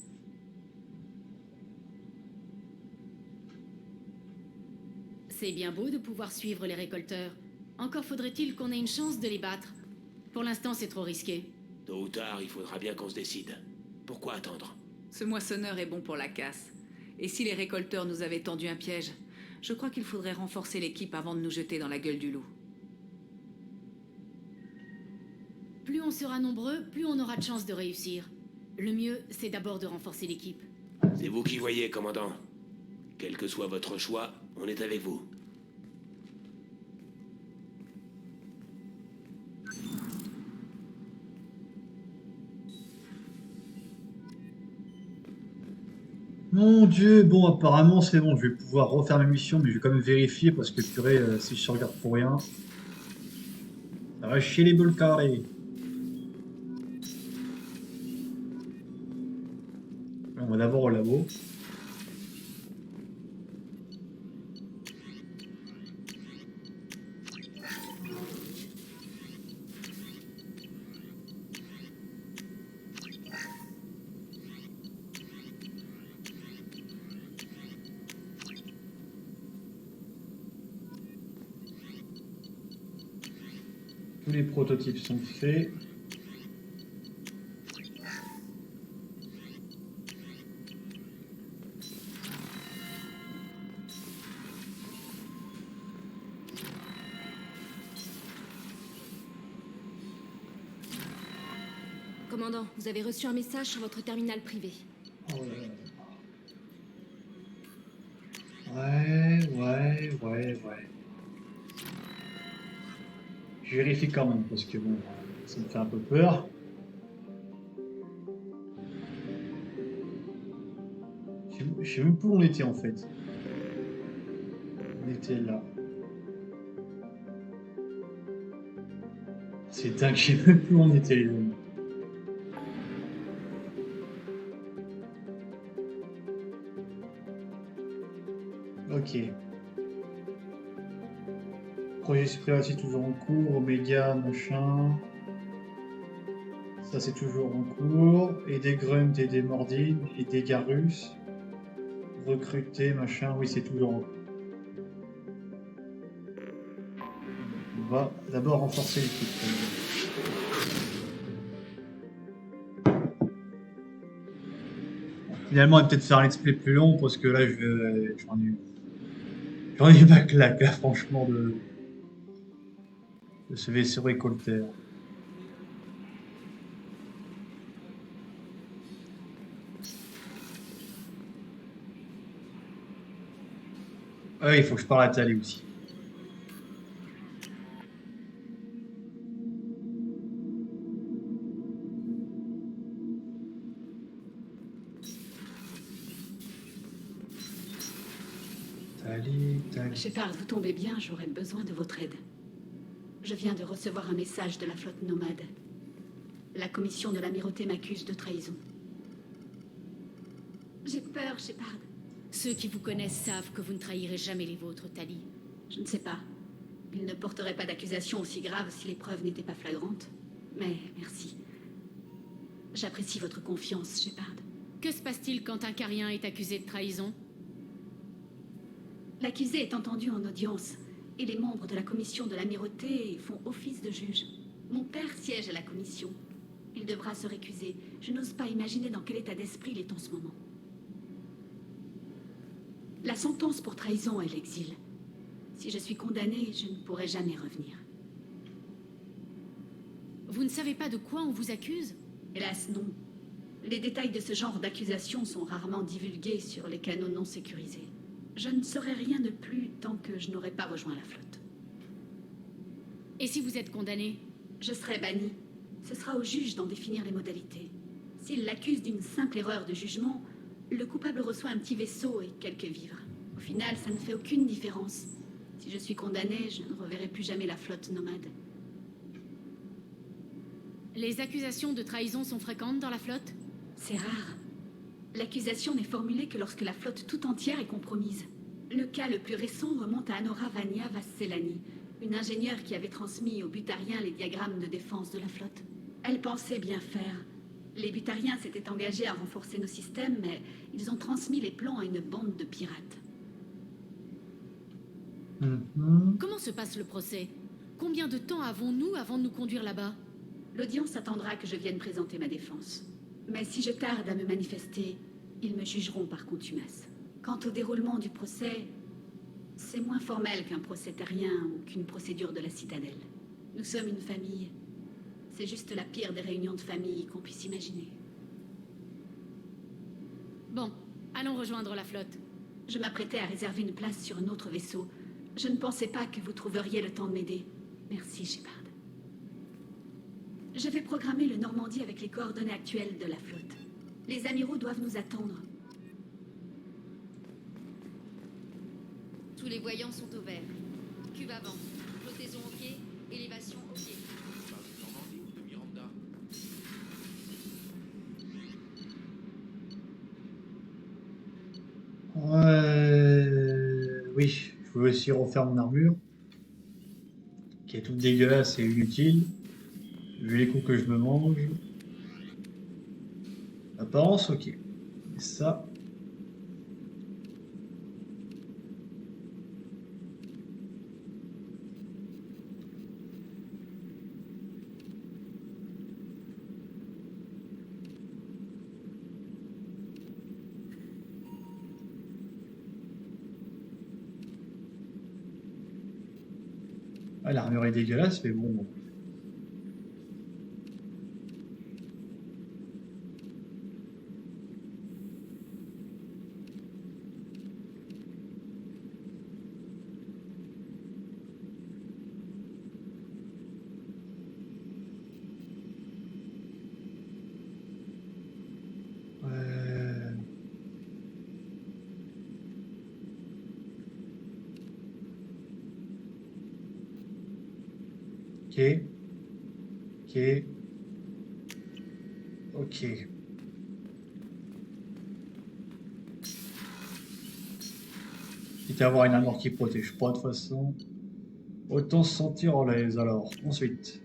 C'est bien beau de pouvoir suivre les récolteurs. Encore faudrait-il qu'on ait une chance de les battre. Pour l'instant, c'est trop risqué. Tôt ou tard, il faudra bien qu'on se décide. Pourquoi attendre? Ce moissonneur est bon pour la casse. Et si les récolteurs nous avaient tendu un piège, je crois qu'il faudrait renforcer l'équipe avant de nous jeter dans la gueule du loup. Plus on sera nombreux, plus on aura de chances de réussir. Le mieux, c'est d'abord de renforcer l'équipe. C'est vous qui voyez, commandant. Quel que soit votre choix, on est avec vous. Mon Dieu, bon, apparemment c'est bon, je vais pouvoir refaire ma mission, mais je vais quand même vérifier parce que purée, si je regarde pour rien, ça va chier les boules carrées. On va d'abord au labo. Tous les prototypes sont faits. Commandant, vous avez reçu un message sur votre terminal privé. Oh là là. Ouais. Je vérifie quand même parce que bon, ça me fait un peu peur. Je sais même plus où on était en fait. On était là. C'est dingue, je sais même plus où on était les amis. Ok. Projet suprématie toujours en cours, Oméga, machin. Ça c'est toujours en cours. Et des grunts et des mordines et des garus. Recruter, machin, oui c'est toujours en cours. On va d'abord renforcer l'équipe. Finalement, on va peut-être faire un let's play plus long parce que là j'en ai ma claque là, franchement de ce vaisseau récolteur. Ah, il faut que je parle à Tali aussi. Tali. Shepard, vous tombez bien, j'aurais besoin de votre aide. Je viens de recevoir un message de la flotte nomade. La commission de l'amirauté m'accuse de trahison. J'ai peur, Shepard. Ceux qui vous connaissent savent que vous ne trahirez jamais les vôtres, Tali. Je ne sais pas. Ils ne porteraient pas d'accusation aussi grave si les preuves n'étaient pas flagrantes. Mais merci. J'apprécie votre confiance, Shepard. Que se passe-t-il quand un Carien est accusé de trahison? L'accusé est entendu en audience, et les membres de la commission de l'amirauté font office de juge. Mon père siège à la commission. Il devra se récuser. Je n'ose pas imaginer dans quel état d'esprit il est en ce moment. La sentence pour trahison est l'exil. Si je suis condamnée, je ne pourrai jamais revenir. Vous ne savez pas de quoi on vous accuse? Hélas, non. Les détails de ce genre d'accusation sont rarement divulgués sur les canaux non sécurisés. Je ne saurai rien de plus tant que je n'aurai pas rejoint la flotte. Et si vous êtes condamné? Je serai banni. Ce sera au juge d'en définir les modalités. S'il l'accuse d'une simple erreur de jugement, le coupable reçoit un petit vaisseau et quelques vivres. Au final, ça ne fait aucune différence. Si je suis condamné, je ne reverrai plus jamais la flotte nomade. Les accusations de trahison sont fréquentes dans la flotte? C'est rare. L'accusation n'est formulée que lorsque la flotte tout entière est compromise. Le cas le plus récent remonte à Anora Vania Vasselani, une ingénieure qui avait transmis aux Butariens les diagrammes de défense de la flotte. Elle pensait bien faire. Les Butariens s'étaient engagés à renforcer nos systèmes, mais ils ont transmis les plans à une bande de pirates. Comment se passe le procès? Combien de temps avons-nous avant de nous conduire là-bas? L'audience attendra que je vienne présenter ma défense. Mais si je tarde à me manifester, ils me jugeront par contumace. Quant au déroulement du procès, c'est moins formel qu'un procès terrien ou qu'une procédure de la citadelle. Nous sommes une famille. C'est juste la pire des réunions de famille qu'on puisse imaginer. Bon, allons rejoindre la flotte. Je m'apprêtais à réserver une place sur un autre vaisseau. Je ne pensais pas que vous trouveriez le temps de m'aider. Merci, Shepard. Je vais programmer le Normandie avec les coordonnées actuelles de la flotte. Les amiraux doivent nous attendre. Tous les voyants sont au vert. Cuve avant. Flottaison OK. Élévation OK. Normandie ou de Miranda? Oui, je veux aussi refaire mon armure, qui est toute dégueulasse et inutile, vu les coups que je me mange. Apparence, ok. Et ça... Ah, l'armure est dégueulasse, mais bon... Ok. Ok. Ok. Quitte à avoir une armure qui protège pas de toute façon. Autant se sentir en l'aise alors. Ensuite.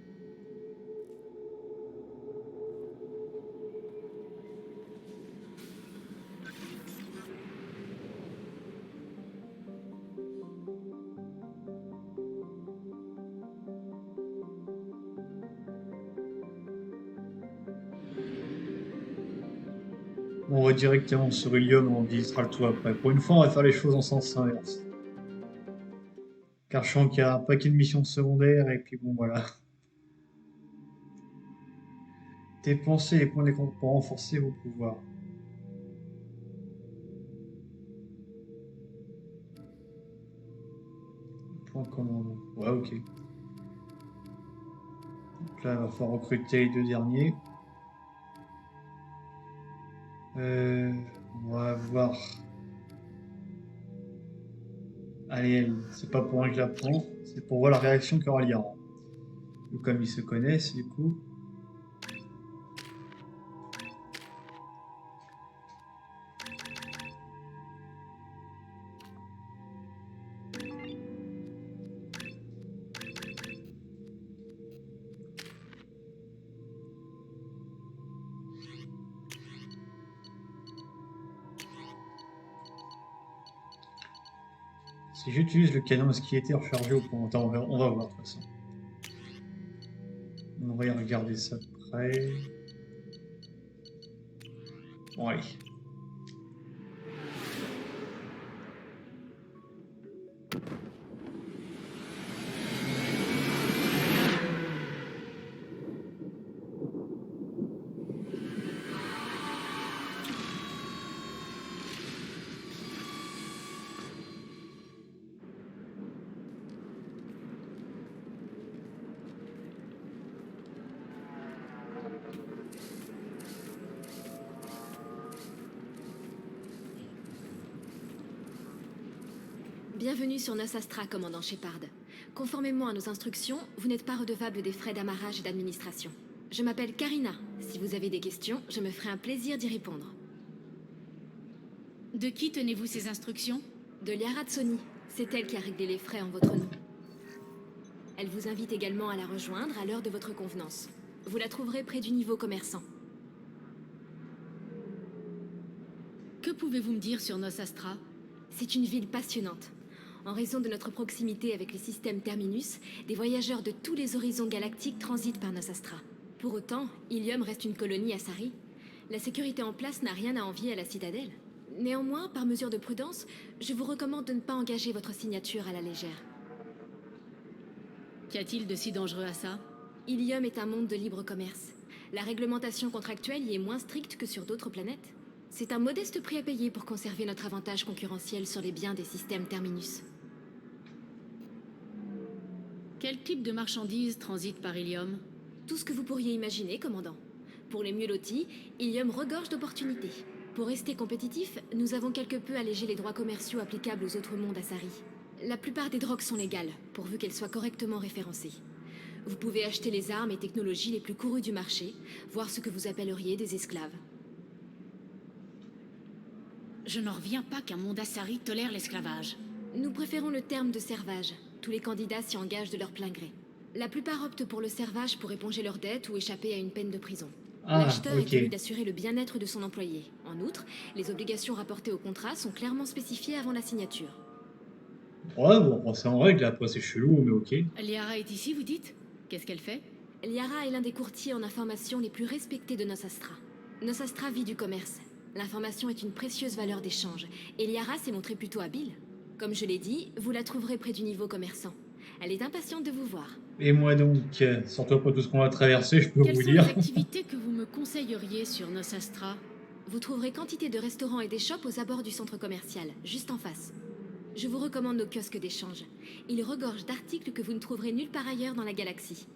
On va directement sur Ilium, on visitera le tout après. Pour une fois, on va faire les choses en sens inverse. Car je sens qu'il y a un paquet de missions secondaires, et puis bon, voilà. Dépensez les points des comptes pour renforcer vos pouvoirs. Point commandant. Ouais, ok. Donc là, il va falloir recruter les deux derniers. On va voir. Allez, c'est pas pour rien que je la prends, c'est pour voir la réaction qu'aura l'Iran. Comme ils se connaissent, du coup. Si j'utilise le canon qui était rechargé au point, on va voir de toute façon. On va y regarder ça de près. Bon, allez. Bienvenue sur Nos Astra, commandant Shepard. Conformément à nos instructions, vous n'êtes pas redevable des frais d'amarrage et d'administration. Je m'appelle Karina. Si vous avez des questions, je me ferai un plaisir d'y répondre. De qui tenez-vous ces instructions? De Liara Tsoni. C'est elle qui a réglé les frais en votre nom. Elle vous invite également à la rejoindre à l'heure de votre convenance. Vous la trouverez près du niveau commerçant. Que pouvez-vous me dire sur Nos Astra? C'est une ville passionnante. En raison de notre proximité avec le système Terminus, des voyageurs de tous les horizons galactiques transitent par Nos Astra. Pour autant, Ilium reste une colonie à Sari. La sécurité en place n'a rien à envier à la citadelle. Néanmoins, par mesure de prudence, je vous recommande de ne pas engager votre signature à la légère. Qu'y a-t-il de si dangereux à ça? Ilium est un monde de libre commerce. La réglementation contractuelle y est moins stricte que sur d'autres planètes. C'est un modeste prix à payer pour conserver notre avantage concurrentiel sur les biens des systèmes Terminus. Quel type de marchandises transite par Ilium? Tout ce que vous pourriez imaginer, commandant. Pour les mieux lotis, Ilium regorge d'opportunités. Pour rester compétitif, nous avons quelque peu allégé les droits commerciaux applicables aux autres mondes Asari. La plupart des drogues sont légales, pourvu qu'elles soient correctement référencées. Vous pouvez acheter les armes et technologies les plus courues du marché, voire ce que vous appelleriez des esclaves. Je n'en reviens pas qu'un monde Asari tolère l'esclavage. Nous préférons le terme de servage. Tous les candidats s'y engagent de leur plein gré. La plupart optent pour le servage pour éponger leurs dettes ou échapper à une peine de prison. L'acheteur est tenu d'assurer le bien-être de son employé. En outre, les obligations rapportées au contrat sont clairement spécifiées avant la signature. Ouais, bon, c'est en règle, après c'est chelou, mais ok. Liara est ici, vous dites? Qu'est-ce qu'elle fait? Liara est l'un des courtiers en information les plus respectés de Nosastra. Nosastra vit du commerce. L'information est une précieuse valeur d'échange, et Liara s'est montrée plutôt habile. Comme je l'ai dit, vous la trouverez près du niveau commerçant. Elle est impatiente de vous voir. Et moi donc, surtout après tout ce qu'on a traversé, je peux Quelles vous sont dire. les activités que vous me conseilleriez sur Nosastra? Vous trouverez quantité de restaurants et des shops aux abords du centre commercial, juste en face. Je vous recommande nos kiosques d'échange. Ils regorgent d'articles que vous ne trouverez nulle part ailleurs dans la galaxie.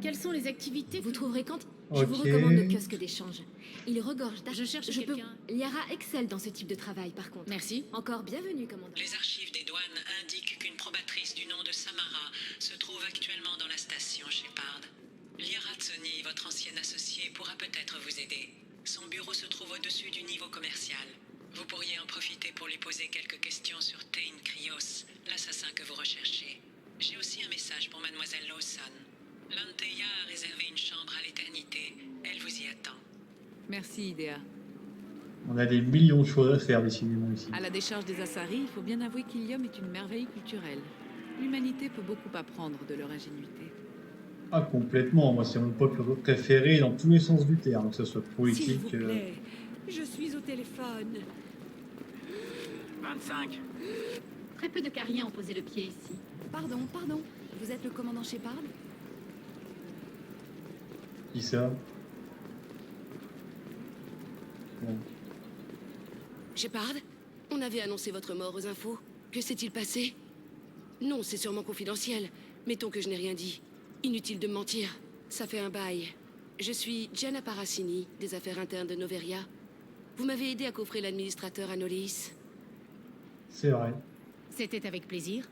Quelles sont les activités Vous trouverez Ok. Je vous recommande nos kiosques d'échange. Ils regorgent d'articles. Je cherche quelqu'un. Liara excelle dans ce type de travail, par contre. Merci. Encore bienvenue, commandant. Les archives des douanes indiquent qu'une probatrice du nom de Samara se trouve actuellement dans la station Shepard. Liara Tsoni, votre ancienne associée, pourra peut-être vous aider. Son bureau se trouve au-dessus du niveau commercial. Vous pourriez en profiter pour lui poser quelques questions sur Tain Krios, l'assassin que vous recherchez. J'ai aussi un message pour Mademoiselle Lawson. Lanteia a réservé une chambre à l'éternité. Elle vous y attend. Merci, Idea. On a des millions de choses à faire, décidément, ici. À la décharge des Asari, il faut bien avouer qu'Ilium est une merveille culturelle. L'humanité peut beaucoup apprendre de leur ingénuité. Ah, complètement. Moi, c'est mon peuple préféré dans tous les sens du terme, que ce soit S'il politique. vous plaît, je suis au téléphone. 25. Très peu de Cariens ont posé le pied ici. Pardon. Vous êtes le commandant Shepard? Qui ça? Bon. Shepard, on avait annoncé votre mort aux infos. Que s'est-il passé? Non, c'est sûrement confidentiel. Mettons que je n'ai rien dit. Inutile de me mentir. Ça fait un bail. Je suis Gianna Paracini, des affaires internes de Noveria. Vous m'avez aidé à coffrer l'administrateur Anolis. C'est vrai. C'était avec plaisir.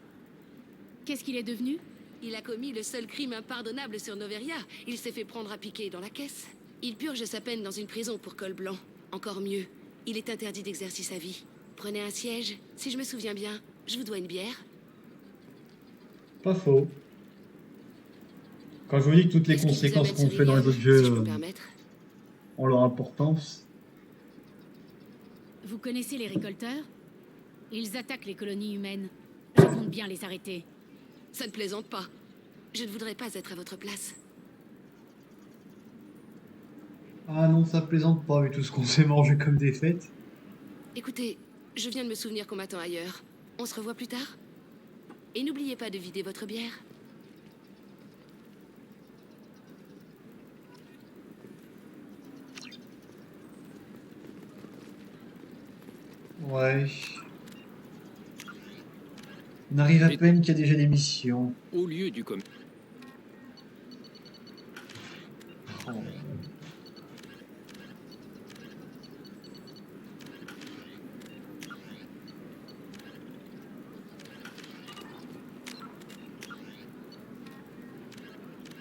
Qu'est-ce qu'il est devenu? Il a commis le seul crime impardonnable sur Noveria. Il s'est fait prendre à piquer dans la caisse. Il purge sa peine dans une prison pour col blanc. Encore mieux, il est interdit d'exercice à vie. Prenez un siège. Si je me souviens bien, je vous dois une bière. Pas faux. Quand je vous dis que toutes les Qu'est-ce qui vous conséquences amène qu'on sur fait dans les Ilium, autres jeux si je peux me permettre? ont leur importance. Vous connaissez les récolteurs? Ils attaquent les colonies humaines. Je compte bien les arrêter. Ça ne plaisante pas. Je ne voudrais pas être à votre place. Ah non, ça plaisante pas, vu tout ce qu'on s'est mangé comme défaite. Écoutez, je viens de me souvenir qu'on m'attend ailleurs. On se revoit plus tard? Et n'oubliez pas de vider votre bière. Ouais. On arrive à peine qu'il y a déjà des missions. Au lieu du Oh.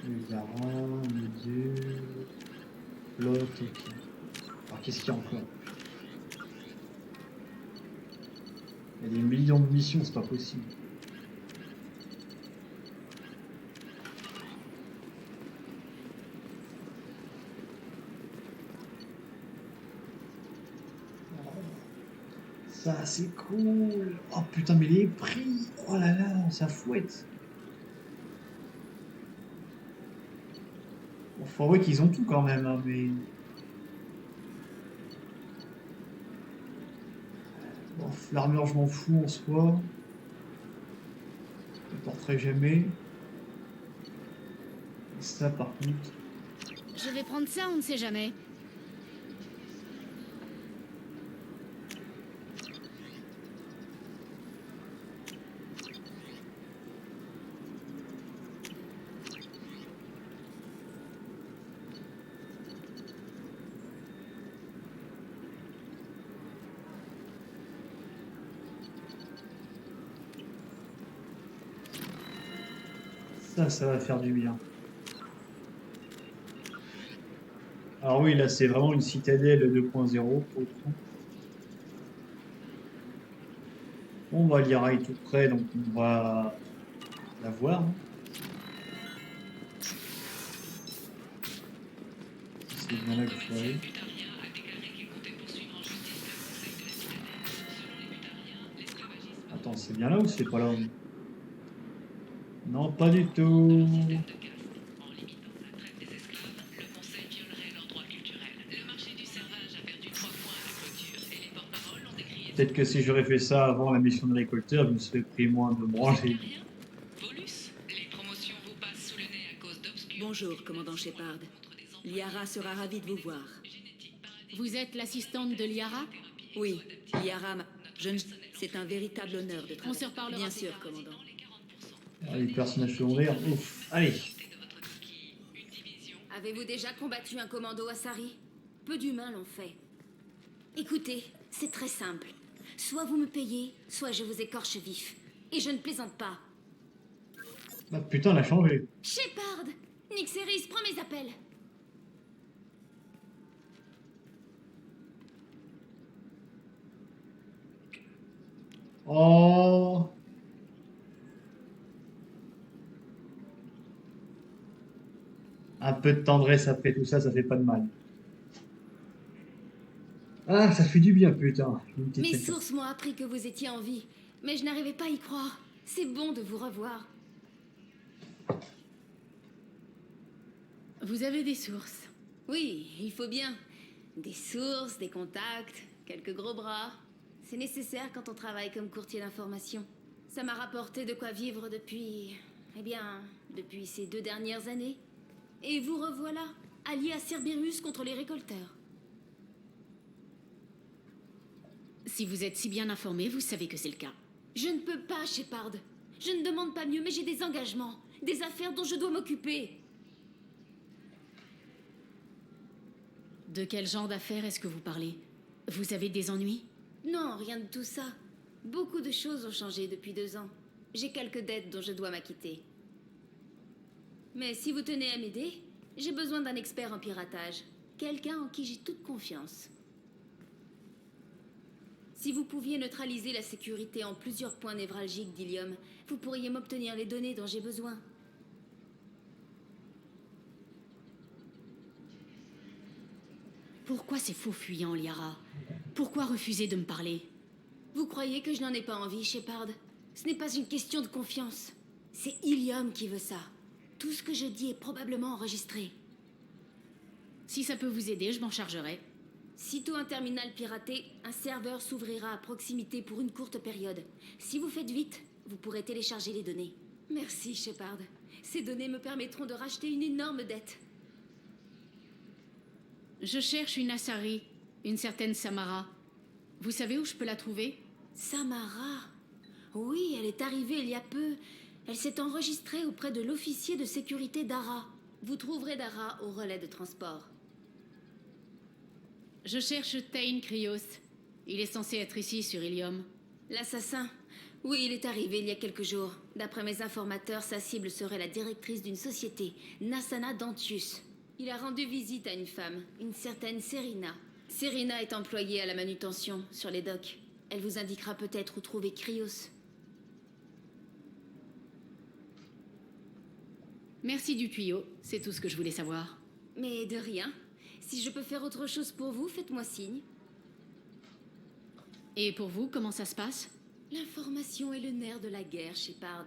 Les arans, les yeux, l'autre, ok. Alors qu'est-ce qu'il y a encore? Il y a des millions de missions, c'est pas possible. Ça c'est cool. Oh putain, mais les prix, oh là là, ça fouette. Bon, faut avouer qu'ils ont tout quand même, hein, mais... Bon, l'armure, je m'en fous en soi. Je ne porterai jamais. Et ça, par contre... Je vais prendre ça, on ne sait jamais. Ça va faire du bien. Alors oui, là, c'est vraiment une citadelle 2.0 pour le coup. Bon, bah, Liara est tout près, donc on va la voir. C'est bien là qu'il faut aller. Attends, c'est bien là ou c'est pas là? Non, pas du tout. Peut-être que si j'aurais fait ça avant la mission de récolteur, je me serais pris moins de brancher. Bonjour, commandant Shepard. Liara sera ravie de vous voir. Vous êtes l'assistante de Liara? Oui, Liara, c'est un véritable honneur de travailler. On se reparlera. Bien sûr, commandant. Ah, les personnages secondaires, ouf. Allez. Avez-vous déjà combattu un commando Asari? Peu d'humains l'ont fait. Écoutez, c'est très simple. Soit vous me payez, soit je vous écorche vif. Et je ne plaisante pas. Ah, putain, elle a changé. Shepard! Nyxeris, prends mes appels. Oh. Un peu de tendresse après tout ça, ça fait pas de mal. Ah, ça fait du bien, putain. Une petite Mes séquence. sources m'ont appris que vous étiez en vie, mais je n'arrivais pas à y croire. C'est bon de vous revoir. Vous avez des sources. Oui, il faut bien. Des sources, des contacts, quelques gros bras. C'est nécessaire quand on travaille comme courtier d'information. Ça m'a rapporté de quoi vivre depuis... Eh bien, depuis ces 2 dernières années. Et vous revoilà, allié à Cerberus contre les récolteurs. Si vous êtes si bien informé, vous savez que c'est le cas. Je ne peux pas, Shepard. Je ne demande pas mieux, mais j'ai des engagements, des affaires dont je dois m'occuper. De quel genre d'affaires est-ce que vous parlez? Vous avez des ennuis? Non, rien de tout ça. Beaucoup de choses ont changé depuis 2 ans. J'ai quelques dettes dont je dois m'acquitter. Mais si vous tenez à m'aider, j'ai besoin d'un expert en piratage. Quelqu'un en qui j'ai toute confiance. Si vous pouviez neutraliser la sécurité en plusieurs points névralgiques d'Ilium, vous pourriez m'obtenir les données dont j'ai besoin. Pourquoi ces faux fuyants, Liara? Pourquoi refuser de me parler? Vous croyez que je n'en ai pas envie, Shepard? Ce n'est pas une question de confiance. C'est Ilium qui veut ça. Tout ce que je dis est probablement enregistré. Si ça peut vous aider, je m'en chargerai. Sitôt un terminal piraté, un serveur s'ouvrira à proximité pour une courte période. Si vous faites vite, vous pourrez télécharger les données. Merci, Shepard. Ces données me permettront de racheter une énorme dette. Je cherche une Asari, une certaine Samara. Vous savez où je peux la trouver? Samara? Oui, elle est arrivée il y a peu. Elle s'est enregistrée auprès de l'officier de sécurité d'Ara. Vous trouverez Dara au relais de transport. Je cherche Tain Krios. Il est censé être ici, sur Ilium. L'assassin? Oui, il est arrivé il y a quelques jours. D'après mes informateurs, sa cible serait la directrice d'une société, Nassana Dantius. Il a rendu visite à une femme, une certaine Serena. Serena est employée à la manutention, sur les docks. Elle vous indiquera peut-être où trouver Krios. Merci du tuyau, c'est tout ce que je voulais savoir. Mais de rien. Si je peux faire autre chose pour vous, faites-moi signe. Et pour vous, comment ça se passe? L'information est le nerf de la guerre, Shepard.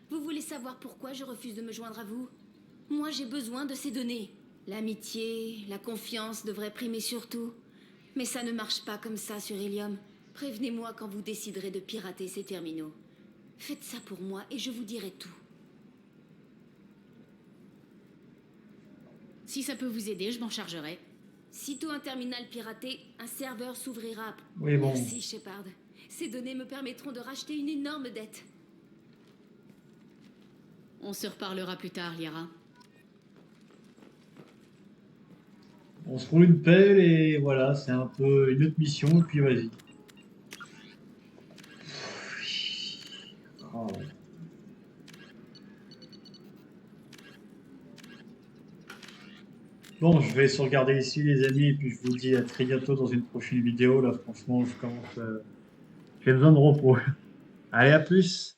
Vous voulez savoir pourquoi je refuse de me joindre à vous? Moi, j'ai besoin de ces données. L'amitié, la confiance devraient primer surtout. Mais ça ne marche pas comme ça sur Ilium. Prévenez-moi quand vous déciderez de pirater ces terminaux. Faites ça pour moi et je vous dirai tout. Si ça peut vous aider, je m'en chargerai. Sitôt un terminal piraté, un serveur s'ouvrira. Oui, bon. Merci, Shepard. Ces données me permettront de racheter une énorme dette. On se reparlera plus tard, Liara. On se roule une pelle et voilà, c'est un peu une autre mission, et puis vas-y. Oh. Bon, je vais sauvegarder ici les amis, et puis je vous dis à très bientôt dans une prochaine vidéo. Là, franchement, je commence... j'ai besoin de repos. Allez, à plus!